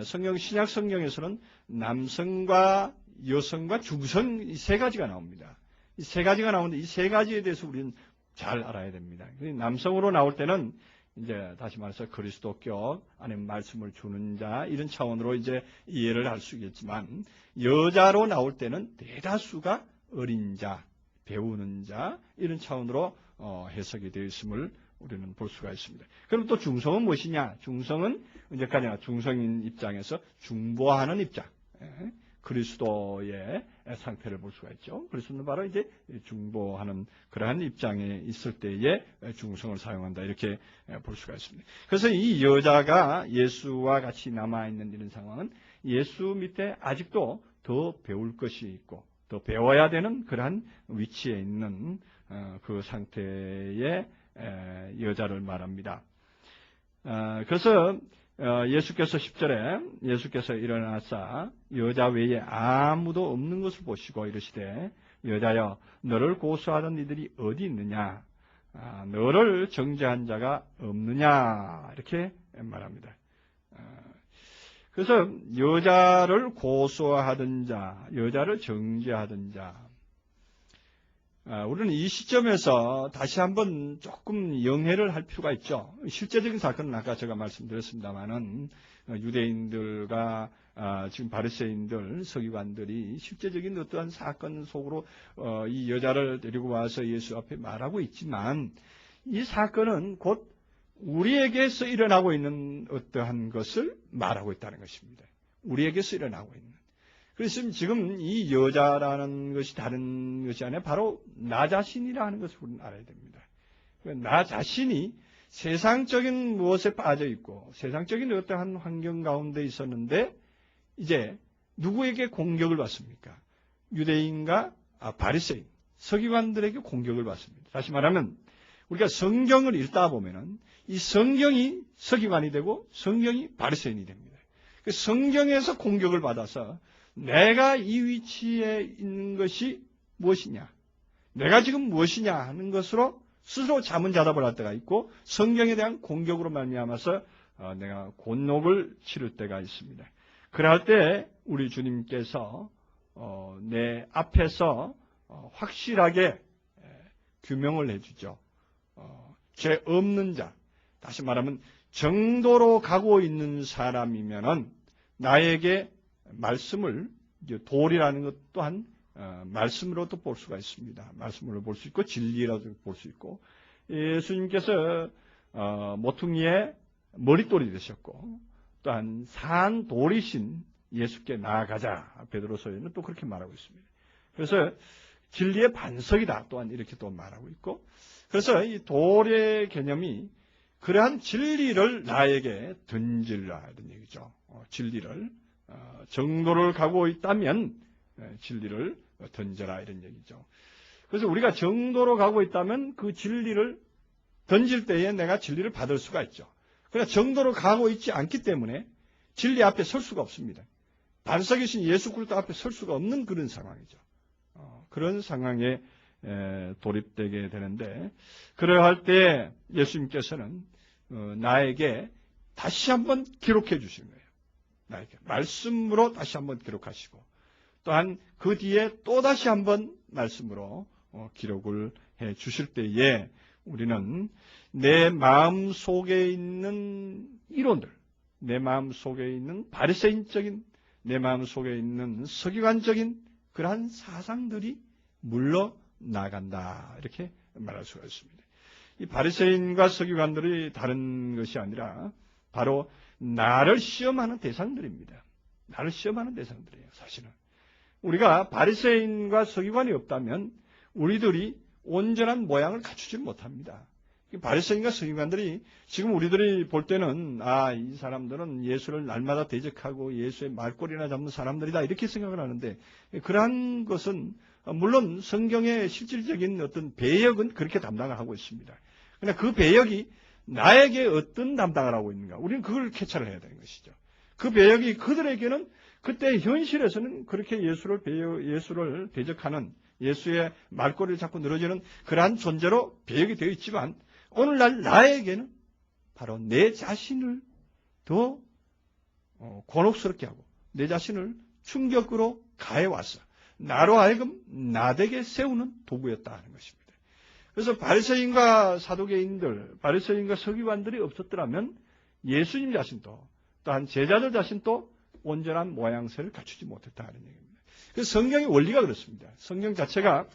Speaker 1: 신약 성경에서는 남성과 여성과 중성 이 세 가지가 나옵니다. 이 세 가지가 나오는데 이 세 가지에 대해서 우리는 잘 알아야 됩니다. 남성으로 나올 때는 이제 다시 말해서 그리스도교 아니면 말씀을 주는 자 이런 차원으로 이제 이해를 할 수 있겠지만, 여자로 나올 때는 대다수가 어린 자, 배우는 자 이런 차원으로 해석이 되어 있음을 우리는 볼 수가 있습니다. 그럼 또 중성은 무엇이냐? 중성은 언제까지나 중성인 입장에서 중보하는 입장, 그리스도의 상태를 볼 수가 있죠. 그리스도는 바로 이제 중보하는 그러한 입장에 있을 때에 중성을 사용한다 이렇게 볼 수가 있습니다. 그래서 이 여자가 예수와 같이 남아있는 이런 상황은 예수 밑에 아직도 더 배울 것이 있고 더 배워야 되는 그러한 위치에 있는 그 상태의 여자를 말합니다. 그래서 예수께서 10절에 예수께서 일어나사 여자 외에 아무도 없는 것을 보시고 이르시되 여자여 너를 고소하던 이들이 어디 있느냐, 너를 정죄한 자가 없느냐 이렇게 말합니다. 그래서 여자를 고소하던 자, 여자를 정죄하던 자, 우리는 이 시점에서 다시 한번 조금 영해를 할 필요가 있죠. 실제적인 사건은 아까 제가 말씀드렸습니다마는 유대인들과 지금 바리새인들, 서기관들이 실제적인 어떠한 사건 속으로 이 여자를 데리고 와서 예수 앞에 말하고 있지만, 이 사건은 곧 우리에게서 일어나고 있는 어떠한 것을 말하고 있다는 것입니다. 우리에게서 일어나고 있는. 그래서 지금 이 여자라는 것이 다른 것이 아니라 바로 나 자신이라는 것을 우리는 알아야 됩니다. 나 자신이 세상적인 무엇에 빠져 있고 세상적인 어떠한 환경 가운데 있었는데 이제 누구에게 공격을 받습니까? 유대인과 바리새인, 서기관들에게 공격을 받습니다. 다시 말하면 우리가 성경을 읽다 보면은 이 성경이 서기관이 되고 성경이 바리새인이 됩니다. 그 성경에서 공격을 받아서 내가 이 위치에 있는 것이 무엇이냐, 내가 지금 무엇이냐 하는 것으로 스스로 자문자답을 할 때가 있고, 성경에 대한 공격으로 말미암아서 내가 곤욕을 치를 때가 있습니다. 그럴 때 우리 주님께서 내 앞에서 확실하게 규명을 해주죠. 죄 없는 자, 다시 말하면 정도로 가고 있는 사람이면은 나에게 말씀을, 도리라는 것 또한 말씀으로도 볼 수가 있습니다. 말씀으로 볼 수 있고 진리라도 볼 수 있고, 예수님께서 모퉁이에 머릿돌이 되셨고 또한 산 돌이신 예수께 나아가자, 베드로서에는 또 그렇게 말하고 있습니다. 그래서 진리의 반석이다 또한 이렇게 또 말하고 있고, 그래서 이 돌의 개념이 그러한 진리를 나에게 던질라 이런 얘기죠. 진리를 정도를 가고 있다면 진리를 던져라 이런 얘기죠. 그래서 우리가 정도로 가고 있다면 그 진리를 던질 때에 내가 진리를 받을 수가 있죠. 그러나 정도로 가고 있지 않기 때문에 진리 앞에 설 수가 없습니다. 반석이신 예수 그리스도 앞에 설 수가 없는 그런 상황이죠. 그런 상황에 돌입되게 되는데, 그러할 때 예수님께서는 나에게 다시 한번 기록해 주신 거예요. 나에게 말씀으로 다시 한번 기록하시고, 또한 그 뒤에 또 다시 한번 말씀으로 기록을 해 주실 때에 우리는 내 마음 속에 있는 이론들, 내 마음 속에 있는 바리새인적인, 내 마음 속에 있는 서기관적인 그러한 사상들이 물러나간다 이렇게 말할 수가 있습니다. 이 바리새인과 서기관들이 다른 것이 아니라 바로 나를 시험하는 대상들입니다. 나를 시험하는 대상들이에요. 사실은 우리가 바리새인과 서기관이 없다면 우리들이 온전한 모양을 갖추지 못합니다. 바리새인과 서기관들이 지금 우리들이 볼 때는 이 사람들은 예수를 날마다 대적하고 예수의 말꼬리나 잡는 사람들이다 이렇게 생각을 하는데, 그러한 것은 물론 성경의 실질적인 어떤 배역은 그렇게 담당을 하고 있습니다. 그러나 그 배역이 나에게 어떤 담당을 하고 있는가, 우리는 그걸 캐치를 해야 되는 것이죠. 그 배역이 그들에게는 그때 현실에서는 그렇게 예수를 대적하는, 예수의 말꼬리를 잡고 늘어지는 그러한 존재로 배역이 되어 있지만, 오늘날 나에게는 바로 내 자신을 더 곤혹스럽게 하고 내 자신을 충격으로 가해와서 나로 하여금 나되게 세우는 도구였다 하는 것입니다. 그래서 바리새인과 사두개인들, 바리새인과 서기관들이 없었더라면 예수님 자신도, 또한 제자들 자신도 온전한 모양새를 갖추지 못했다 하는 얘기입니다. 그래서 성경의 원리가 그렇습니다. 성경 자체가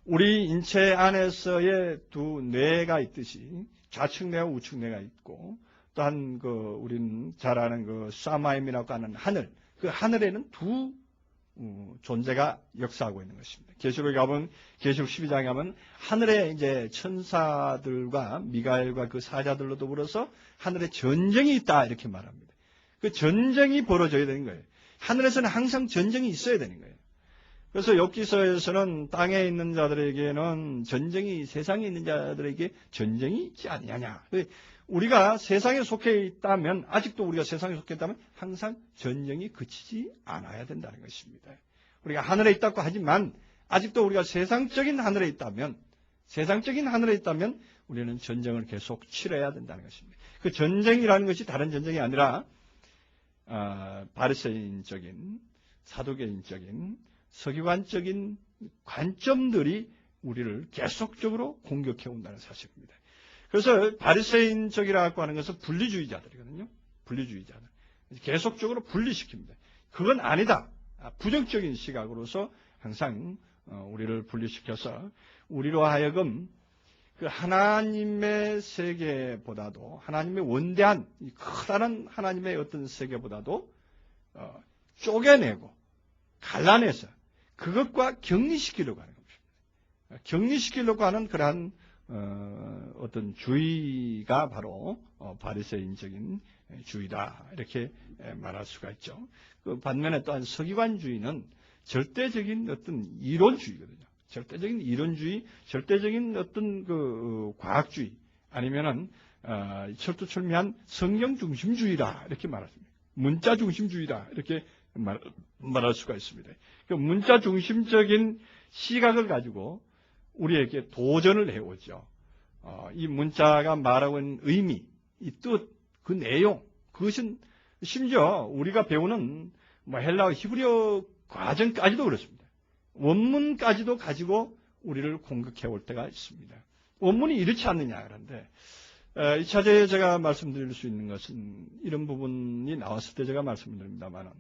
Speaker 1: 우리 인체 안에서의 두 뇌가 있듯이 좌측 뇌와 우측 뇌가 있고, 또한 우리는 잘 아는 사마임이라고 하는 하늘, 그 하늘에는 두 존재가 역사하고 있는 것입니다. 계시록에 가면, 계시록 12장에 가면 하늘에 이제 천사들과 미가엘과 그 사자들로 더불어서 하늘에 전쟁이 있다 이렇게 말합니다. 그 전쟁이 벌어져야 되는 거예요. 하늘에서는 항상 전쟁이 있어야 되는 거예요. 그래서 욥기서에서는 땅에 있는 자들에게는 전쟁이, 세상에 있는 자들에게 전쟁이 있지 않느냐. 우리가 세상에 속해 있다면, 아직도 우리가 세상에 속해 있다면 항상 전쟁이 그치지 않아야 된다는 것입니다. 우리가 하늘에 있다고 하지만 아직도 우리가 세상적인 하늘에 있다면 우리는 전쟁을 계속 치러야 된다는 것입니다. 그 전쟁이라는 것이 다른 전쟁이 아니라 바리새인적인, 사두개인적인, 서기관적인 관점들이 우리를 계속적으로 공격해 온다는 사실입니다. 그래서 바리새인적이라고 하는 것은 분리주의자들이거든요. 분리주의자들. 계속적으로 분리시킵니다. 그건 아니다. 부정적인 시각으로서 항상 우리를 분리시켜서 우리로 하여금 그 하나님의 세계보다도, 하나님의 원대한 커다란 하나님의 어떤 세계보다도 쪼개내고 갈라내서 그것과 격리시키려고 하는 겁니다. 격리시키려고 하는 그러한 어떤 주의가 바로 바리새인적인 주의다 이렇게 말할 수가 있죠. 그 반면에 또한 서기관주의는 절대적인 어떤 이론주의거든요. 절대적인 이론주의, 절대적인 어떤 과학주의, 아니면은 철두철미한 성경 중심주의다 이렇게 말합니다. 문자 중심주의다 이렇게 말할 수가 있습니다. 그 문자 중심적인 시각을 가지고 우리에게 도전을 해오죠. 이 문자가 말하고 있는 의미, 이 뜻, 그 내용, 그것은 심지어 우리가 배우는 헬라어, 히브리어 과정까지도 그렇습니다. 원문까지도 가지고 우리를 공격해 올 때가 있습니다. 원문이 이렇지 않느냐 그런데 이 차제에 제가 말씀드릴 수 있는 것은 이런 부분이 나왔을 때 제가 말씀드립니다만,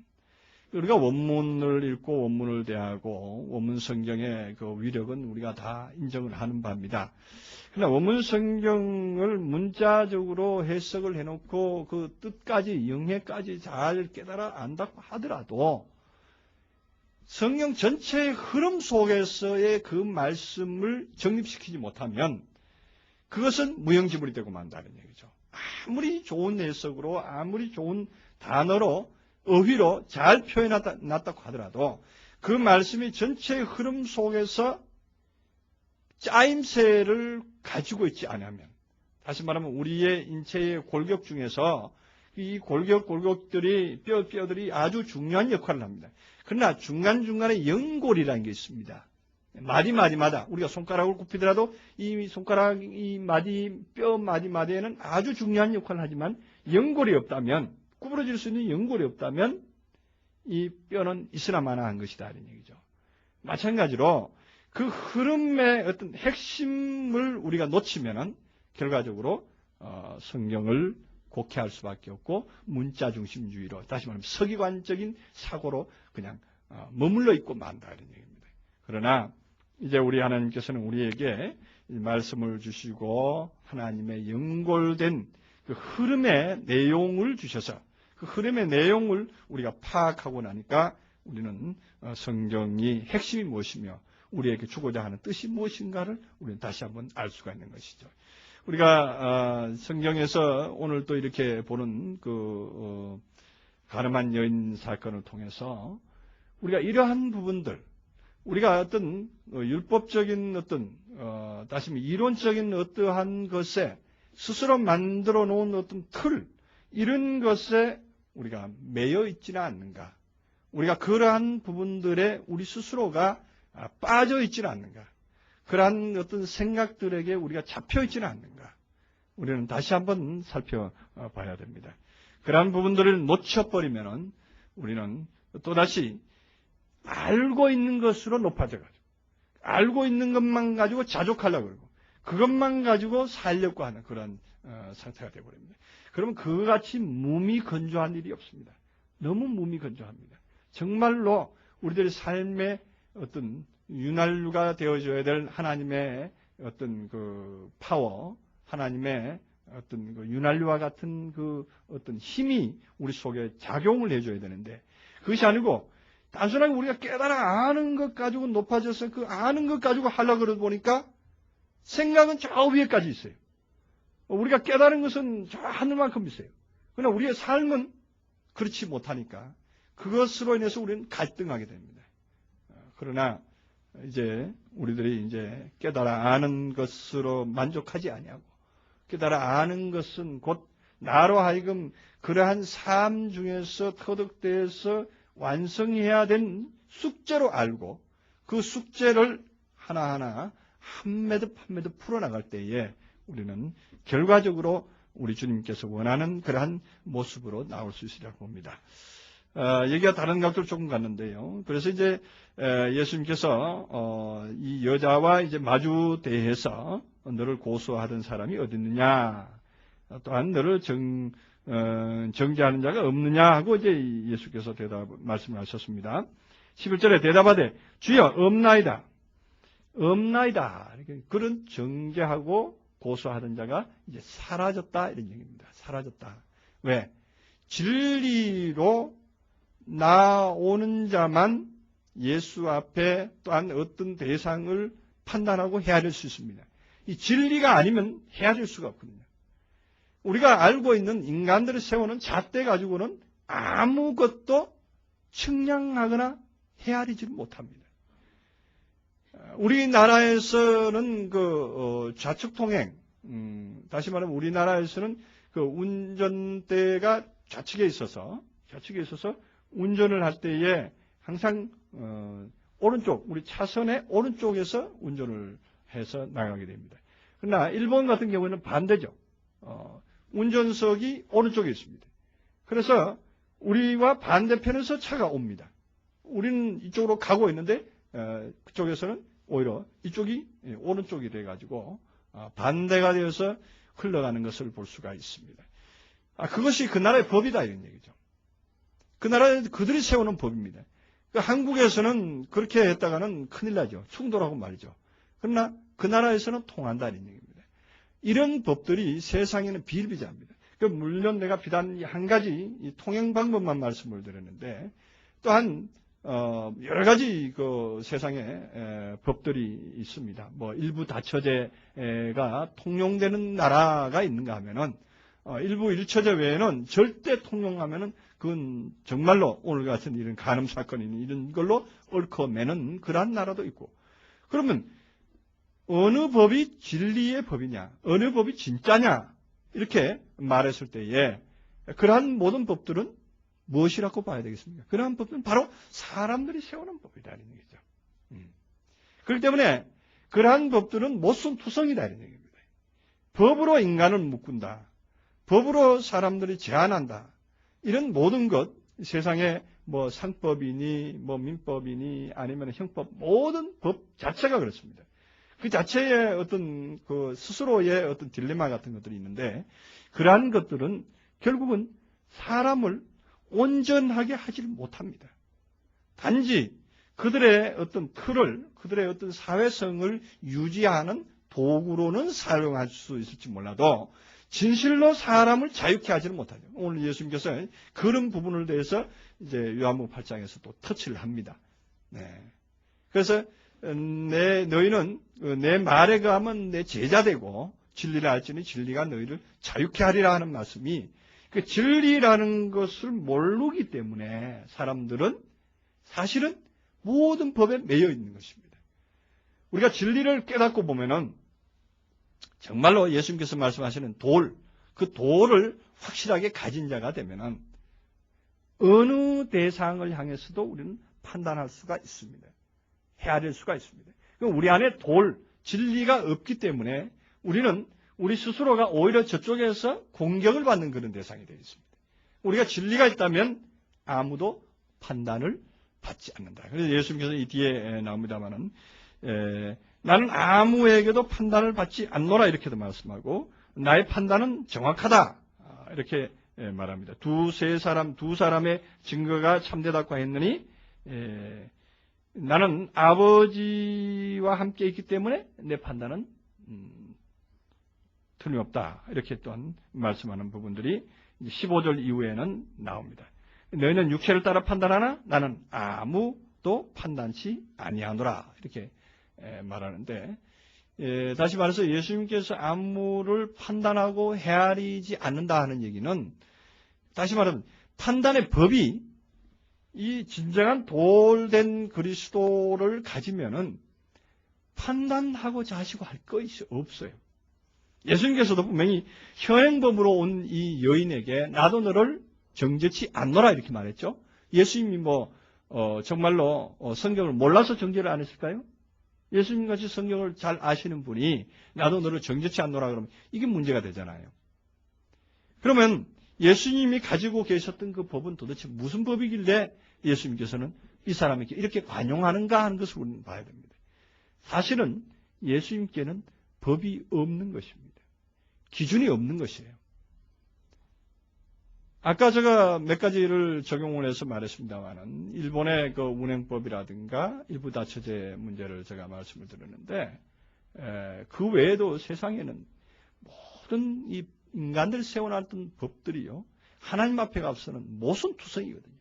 Speaker 1: 우리가 원문을 읽고 원문을 대하고 원문 성경의 그 위력은 우리가 다 인정을 하는 바입니다. 그러나 원문 성경을 문자적으로 해석을 해놓고 그 뜻까지, 영해까지 잘 깨달아 안다고 하더라도 성경 전체의 흐름 속에서의 그 말씀을 정립시키지 못하면 그것은 무용지물이 되고 만다는 얘기죠. 아무리 좋은 해석으로 아무리 좋은 단어로 어휘로 잘 표현해놨다고 하더라도 그 말씀이 전체의 흐름 속에서 짜임새를 가지고 있지 않으면, 다시 말하면 우리의 인체의 골격 중에서 이 골격들이 뼈들이 아주 중요한 역할을 합니다. 그러나 중간중간에 연골이라는 게 있습니다. 마디마디마다 우리가 손가락을 굽히더라도 이 손가락 뼈 마디마디에는 아주 중요한 역할을 하지만 연골이 없다면, 구부러질 수 있는 연골이 없다면 이 뼈는 있으나 마나한 것이다 이런 얘기죠. 마찬가지로 그 흐름의 어떤 핵심을 우리가 놓치면은 결과적으로 성경을 곡해할 수밖에 없고 문자 중심주의로, 다시 말하면 서기관적인 사고로 그냥 머물러 있고 만다 이런 얘기입니다. 그러나 이제 우리 하나님께서는 우리에게 이 말씀을 주시고 하나님의 연골된 그 흐름의 내용을 주셔서 그 흐름의 내용을 우리가 파악하고 나니까 우리는 성경이 핵심이 무엇이며 우리에게 주고자 하는 뜻이 무엇인가를 우리는 다시 한번 알 수가 있는 것이죠. 우리가 성경에서 오늘 또 이렇게 보는 그 가늠한 여인 사건을 통해서 우리가 이러한 부분들, 우리가 어떤 율법적인 어떤 다시 말해 이론적인 어떠한 것에 스스로 만들어 놓은 어떤 틀, 이런 것에 우리가 매여 있지는 않는가? 우리가 그러한 부분들에 우리 스스로가 빠져 있지는 않는가? 그러한 어떤 생각들에게 우리가 잡혀 있지는 않는가? 우리는 다시 한번 살펴봐야 됩니다. 그러한 부분들을 놓쳐버리면은 우리는 또다시 알고 있는 것으로 높아져가지고, 알고 있는 것만 가지고 자족하려고 그러고, 그것만 가지고 살려고 하는 그런 상태가 되어버립니다. 그러면 그같이 몸이 건조한 일이 없습니다. 너무 몸이 건조합니다. 정말로 우리들의 삶의 어떤 윤활유가 되어줘야 될 하나님의 어떤 그 파워, 하나님의 어떤 그 윤활유와 같은 그 어떤 힘이 우리 속에 작용을 해줘야 되는데, 그것이 아니고 단순하게 우리가 깨달아 아는 것 가지고 높아져서 그 아는 것 가지고 하려고 그러다 보니까 생각은 저 위에까지 있어요. 우리가 깨달은 것은 저 하늘만큼 있어요. 그러나 우리의 삶은 그렇지 못하니까 그것으로 인해서 우리는 갈등하게 됩니다. 그러나 이제 우리들이 이제 깨달아 아는 것으로 만족하지 아니하고, 깨달아 아는 것은 곧 나로 하여금 그러한 삶 중에서 터득돼서 완성해야 된 숙제로 알고 그 숙제를 하나하나 한 매듭 한 매듭 풀어나갈 때에 우리는 결과적으로 우리 주님께서 원하는 그러한 모습으로 나올 수 있으리라고 봅니다. 얘기가 다른 각도로 조금 갔는데요. 그래서 이제 예수님께서 이 여자와 이제 마주 대해서 너를 고소하던 사람이 어디 있느냐, 또한 너를 정죄하는 자가 없느냐 하고 이제 예수께서 말씀을 하셨습니다. 11절에 대답하되 주여 없나이다. 없나이다. 이렇게 그런 정죄하고 고소하던 자가 이제 사라졌다 이런 얘기입니다. 사라졌다. 왜? 진리로 나오는 자만 예수 앞에 또한 어떤 대상을 판단하고 헤아릴 수 있습니다. 이 진리가 아니면 헤아릴 수가 없거든요. 우리가 알고 있는 인간들이 세우는 잣대 가지고는 아무것도 측량하거나 헤아리지를 못합니다. 우리나라에서는 좌측 통행, 다시 말하면 우리나라에서는 그 운전대가 좌측에 있어서 운전을 할 때에 항상 오른쪽, 우리 차선의 오른쪽에서 운전을 해서 나가게 됩니다. 그러나 일본 같은 경우는 반대죠. 운전석이 오른쪽에 있습니다. 그래서 우리와 반대편에서 차가 옵니다. 우리는 이쪽으로 가고 있는데 그쪽에서는 오히려 이쪽이 오른쪽이 돼가지고 반대가 되어서 흘러가는 것을 볼 수가 있습니다. 그것이 그 나라의 법이다 이런 얘기죠. 그 나라에 그들이 세우는 법입니다. 한국에서는 그렇게 했다가는 큰일 나죠. 충돌하고 말이죠. 그러나 그 나라에서는 통한다 이런 얘기입니다. 이런 법들이 세상에는 비일비재합니다. 물론 내가 비단 한 가지 이 통행 방법만 말씀을 드렸는데, 또한 여러 가지 그 세상에 법들이 있습니다. 뭐 일부 다처제가 통용되는 나라가 있는가 하면은 일부 일처제 외에는 절대 통용하면은 그건 정말로 오늘 같은 이런 간음 사건이니 이런 걸로 얽어매는 그러한 나라도 있고. 그러면 어느 법이 진리의 법이냐, 어느 법이 진짜냐 이렇게 말했을 때에 그러한 모든 법들은 무엇이라고 봐야 되겠습니까? 그러한 법들은 바로 사람들이 세우는 법이라는 얘기죠. 그렇기 때문에 그러한 법들은 모순투성이다 이런 얘기입니다. 법으로 인간을 묶는다. 법으로 사람들이 제한한다. 이런 모든 것, 세상에 뭐 상법이니 뭐 민법이니 아니면 형법 모든 법 자체가 그렇습니다. 그 자체의 어떤 그 스스로의 어떤 딜레마 같은 것들이 있는데 그러한 것들은 결국은 사람을 온전하게 하지를 못합니다. 단지 그들의 어떤 틀을, 그들의 어떤 사회성을 유지하는 도구로는 사용할 수 있을지 몰라도 진실로 사람을 자유케 하지는 못하죠. 오늘 예수님께서 그런 부분을 대해서 이제 요한복음 8장에서 또 터치를 합니다. 네. 그래서 너희는 내 말에 거하면 내 제자 되고 진리를 알지니 진리가 너희를 자유케 하리라 하는 말씀이 그 진리라는 것을 모르기 때문에 사람들은 사실은 모든 법에 매여 있는 것입니다. 우리가 진리를 깨닫고 보면은 정말로 예수님께서 말씀하시는 그 돌을 확실하게 가진 자가 되면은 어느 대상을 향해서도 우리는 판단할 수가 있습니다. 헤아릴 수가 있습니다. 우리 안에 진리가 없기 때문에 우리는 우리 스스로가 오히려 저쪽에서 공격을 받는 그런 대상이 되어 있습니다. 우리가 진리가 있다면 아무도 판단을 받지 않는다. 그래서 예수님께서 이 뒤에 나옵니다만은 나는 아무에게도 판단을 받지 않노라 이렇게도 말씀하고 나의 판단은 정확하다 이렇게 말합니다. 두 사람의 증거가 참되다고 했느니 나는 아버지와 함께 있기 때문에 내 판단은 틀림없다. 이렇게 또한 말씀하는 부분들이 15절 이후에는 나옵니다. 너희는 육체를 따라 판단하나 나는 아무도 판단치 아니하노라. 이렇게 말하는데 다시 말해서 예수님께서 아무를 판단하고 헤아리지 않는다 하는 얘기는 다시 말하면 판단의 법이 이 진정한 돌된 그리스도를 가지면은 판단하고자 하시고 할 것이 없어요. 예수님께서도 분명히 현행범으로 온 이 여인에게 나도 너를 정죄치 않노라 이렇게 말했죠. 예수님이 정말로 성경을 몰라서 정죄를 안 했을까요? 예수님같이 성경을 잘 아시는 분이 나도 너를 정죄치 않노라 그러면 이게 문제가 되잖아요. 그러면 예수님이 가지고 계셨던 그 법은 도대체 무슨 법이길래 예수님께서는 이 사람에게 이렇게 관용하는가 하는 것을 우리는 봐야 됩니다. 사실은 예수님께는 법이 없는 것입니다. 기준이 없는 것이에요. 아까 제가 몇 가지를 적용을 해서 말했습니다만은 일본의 그 운행법이라든가 일부 다처제 문제를 제가 말씀을 드렸는데 그 외에도 세상에는 모든 이 인간들이 세워놨던 법들이요 하나님 앞에 가서는 모순투성이거든요.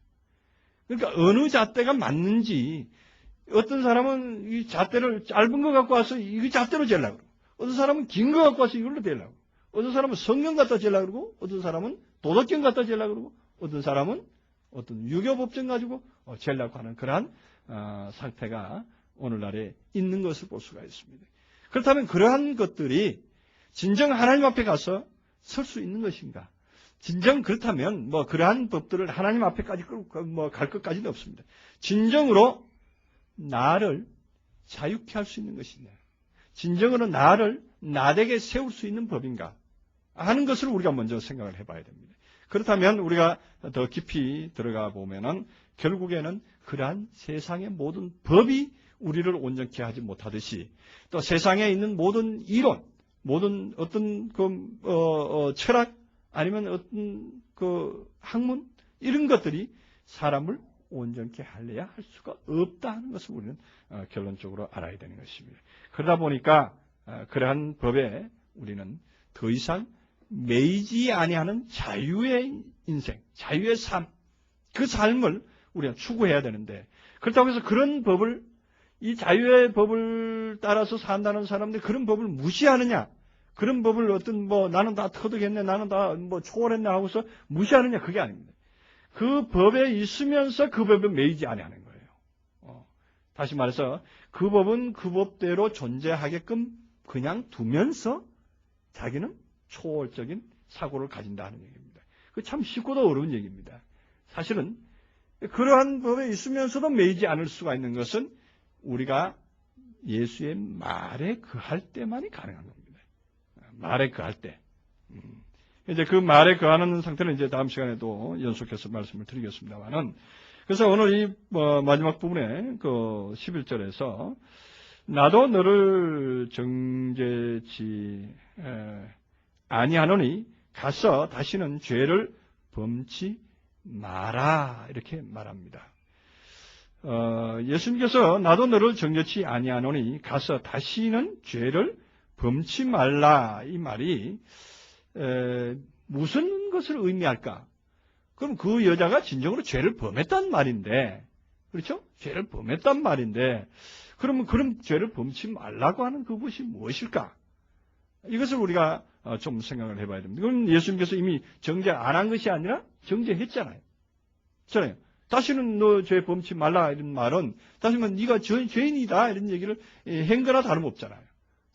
Speaker 1: 그러니까 어느 잣대가 맞는지 어떤 사람은 이 잣대를 짧은 거 갖고 와서 이 잣대로 재려고 그러고 어떤 사람은 긴 거 갖고 와서 이걸로 재려고 그러고 어떤 사람은 성경 갖다 재려고 그러고 어떤 사람은 도덕경 갖다 재려고 그러고 어떤 사람은 어떤 유교법정 가지고 재려고 하는 그러한 상태가 오늘날에 있는 것을 볼 수가 있습니다. 그렇다면 그러한 것들이 진정 하나님 앞에 가서 설 수 있는 것인가? 진정 그렇다면 그러한 법들을 하나님 앞에까지 끌고 갈 것까지는 없습니다. 진정으로 나를 자유케 할 수 있는 것이냐? 진정으로 나를 나되게 세울 수 있는 법인가? 하는 것을 우리가 먼저 생각을 해봐야 됩니다. 그렇다면 우리가 더 깊이 들어가 보면은 결국에는 그러한 세상의 모든 법이 우리를 온전케 하지 못하듯이 또 세상에 있는 모든 이론, 모든 어떤 철학 아니면 어떤 학문 이런 것들이 사람을 온전케 하려야 할 수가 없다 하는 것을 우리는 결론적으로 알아야 되는 것입니다. 그러다 보니까 그러한 법에 우리는 더 이상 매이지 아니하는 자유의 인생, 자유의 삶, 그 삶을 우리가 추구해야 되는데 그렇다고 해서 그런 법을, 이 자유의 법을 따라서 산다는 사람들 그런 법을 무시하느냐? 그런 법을 나는 다 터득했네, 나는 다 초월했네 하고서 무시하느냐? 그게 아닙니다. 그 법에 있으면서 그 법에 매이지 아니하는 거예요. 다시 말해서 그 법은 그 법대로 존재하게끔 그냥 두면서 자기는 초월적인 사고를 가진다는 얘기입니다. 그 참 쉽고도 어려운 얘기입니다. 사실은 그러한 법에 있으면서도 매이지 않을 수가 있는 것은 우리가 예수의 말에 거할 때만이 가능한 겁니다. 말에 거할 때. 이제 그 말에 거하는 상태는 이제 다음 시간에도 연속해서 말씀을 드리겠습니다만은, 그래서 오늘 이 마지막 부분에 그 11절에서 나도 너를 정죄치 아니하노니 가서 다시는 죄를 범치 마라, 이렇게 말합니다. 예수님께서 나도 너를 정죄치 아니하노니 가서 다시는 죄를 범치 말라, 이 말이 무슨 것을 의미할까? 그럼 그 여자가 진정으로 죄를 범했단 말인데, 그렇죠? 죄를 범했단 말인데, 그럼 죄를 범치 말라고 하는 그것이 무엇일까? 이것을 우리가 좀 생각을 해봐야 됩니다. 그건 예수님께서 이미 정죄 안 한 것이 아니라 정죄했잖아요. 그렇잖아요. 다시는 너 죄 범치 말라, 이런 말은 다시는 네가 죄인이다, 이런 얘기를 한 거나 다름없잖아요.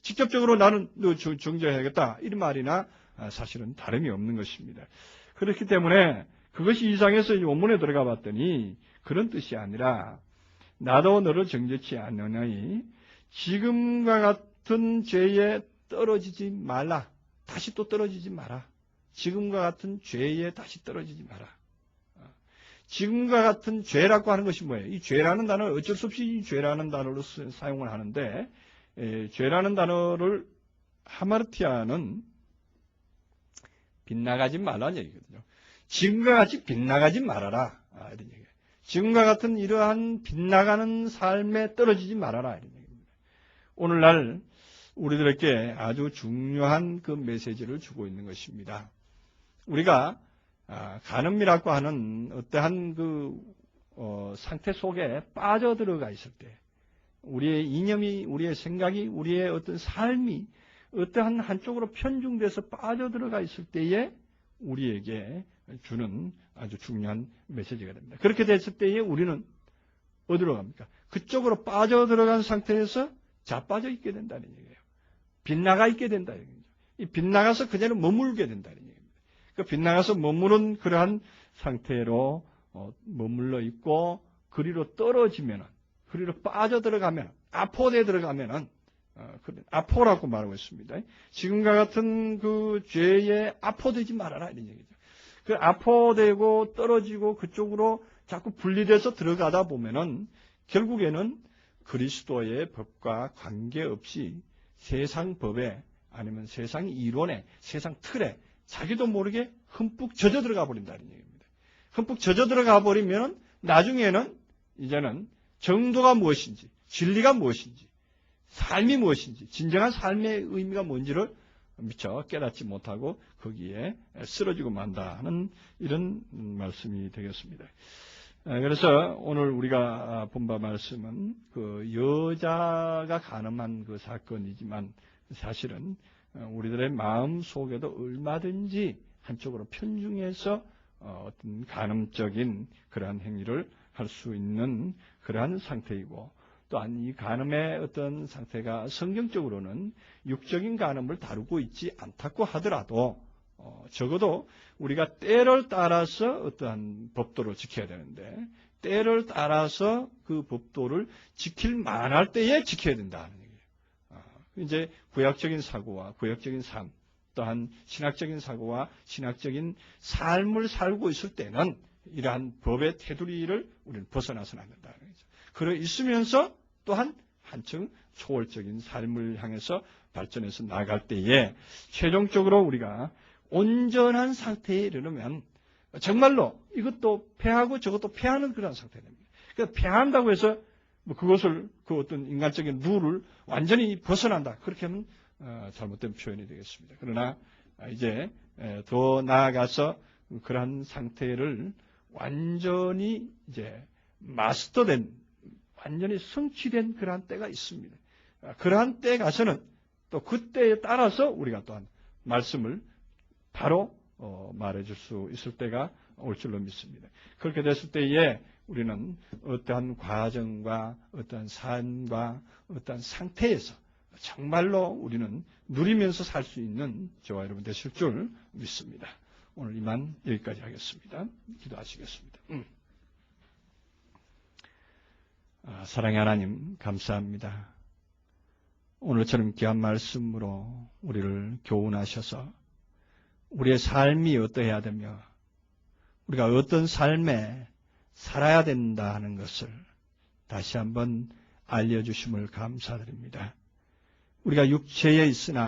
Speaker 1: 직접적으로 나는 너 정죄해야겠다, 이런 말이나 사실은 다름이 없는 것입니다. 그렇기 때문에 그것이 이상해서 이 원문에 들어가 봤더니 그런 뜻이 아니라 나도 너를 정죄치 않느니 지금과 같은 죄에 떨어지지 말라. 다시 또 떨어지지 마라. 지금과 같은 죄에 다시 떨어지지 마라. 지금과 같은 죄라고 하는 것이 뭐예요? 이 죄라는 단어는 어쩔 수 없이 이 죄라는 단어로 사용을 하는데, 죄라는 단어를 하마르티아는 빗나가지 말라는 얘기거든요. 지금과 같이 빗나가지 말아라, 이런 얘기예요. 지금과 같은 이러한 빗나가는 삶에 떨어지지 말아라, 이런 얘기입니다. 오늘날 우리들에게 아주 중요한 그 메시지를 주고 있는 것입니다. 우리가 간음이라고 하는 어떠한 그 상태 속에 빠져들어가 있을 때, 우리의 이념이, 우리의 생각이, 우리의 어떤 삶이 어떠한 한쪽으로 편중돼서 빠져들어가 있을 때에 우리에게 주는 아주 중요한 메시지가 됩니다. 그렇게 됐을 때에 우리는 어디로 갑니까? 그쪽으로 빠져들어간 상태에서 자빠져 있게 된다는 얘기예요. 빗나가 있게 된다는 얘기죠. 이 빗나가서 그대로 머물게 된다는 얘기입니다. 그 빗나가서 머무른 그러한 상태로 머물러 있고, 그리로 떨어지면은, 그리로 빠져들어가면, 아포대에 들어가면은, 아포라고 말하고 있습니다. 지금과 같은 그 죄에 아포되지 말아라, 이런 얘기죠. 그 아포되고 떨어지고 그쪽으로 자꾸 분리돼서 들어가다 보면은 결국에는 그리스도의 법과 관계없이 세상 법에, 아니면 세상 이론에, 세상 틀에 자기도 모르게 흠뻑 젖어 들어가 버린다는 얘기입니다. 흠뻑 젖어 들어가 버리면 나중에는 이제는 정도가 무엇인지, 진리가 무엇인지, 삶이 무엇인지, 진정한 삶의 의미가 뭔지를 미처 깨닫지 못하고 거기에 쓰러지고 만다는 이런 말씀이 되겠습니다. 그래서 오늘 우리가 본 바 말씀은 그 여자가 간음한 그 사건이지만 사실은 우리들의 마음 속에도 얼마든지 한쪽으로 편중해서 어떤 간음적인 그러한 행위를 할 수 있는 그러한 상태이고, 또한 이 간음의 어떤 상태가 성경적으로는 육적인 간음을 다루고 있지 않다고 하더라도 적어도 우리가 때를 따라서 어떠한 법도를 지켜야 되는데, 때를 따라서 그 법도를 지킬 만할 때에 지켜야 된다는 얘기예요. 이제 구약적인 사고와 구약적인 삶, 또한 신학적인 사고와 신학적인 삶을 살고 있을 때는 이러한 법의 테두리를 우리는 벗어나서는 안 된다는 거죠. 그러 있으면서 또한 한층 초월적인 삶을 향해서 발전해서 나갈 때에 최종적으로 우리가 온전한 상태에 이르면 정말로 이것도 패하고 저것도 패하는 그런 상태가 됩니다. 그러니까 패한다고 해서 그것을 그 어떤 인간적인 룰을 완전히 벗어난다, 그렇게 하면 잘못된 표현이 되겠습니다. 그러나 이제 더 나아가서 그러한 상태를 완전히 이제 마스터된 완전히 성취된 그러한 때가 있습니다. 그러한 때에 가서는 또 그때에 따라서 우리가 또한 말씀을 바로 말해줄 수 있을 때가 올 줄로 믿습니다. 그렇게 됐을 때에 우리는 어떠한 과정과 어떠한 삶과 어떠한 상태에서 정말로 우리는 누리면서 살 수 있는 저와 여러분 되실 줄 믿습니다. 오늘 이만 여기까지 하겠습니다. 기도하시겠습니다. 사랑의 하나님 감사합니다. 오늘처럼 귀한 말씀으로 우리를 교훈하셔서 우리의 삶이 어떠해야 되며 우리가 어떤 삶에 살아야 된다 하는 것을 다시 한번 알려주심을 감사드립니다. 우리가 육체에 있으나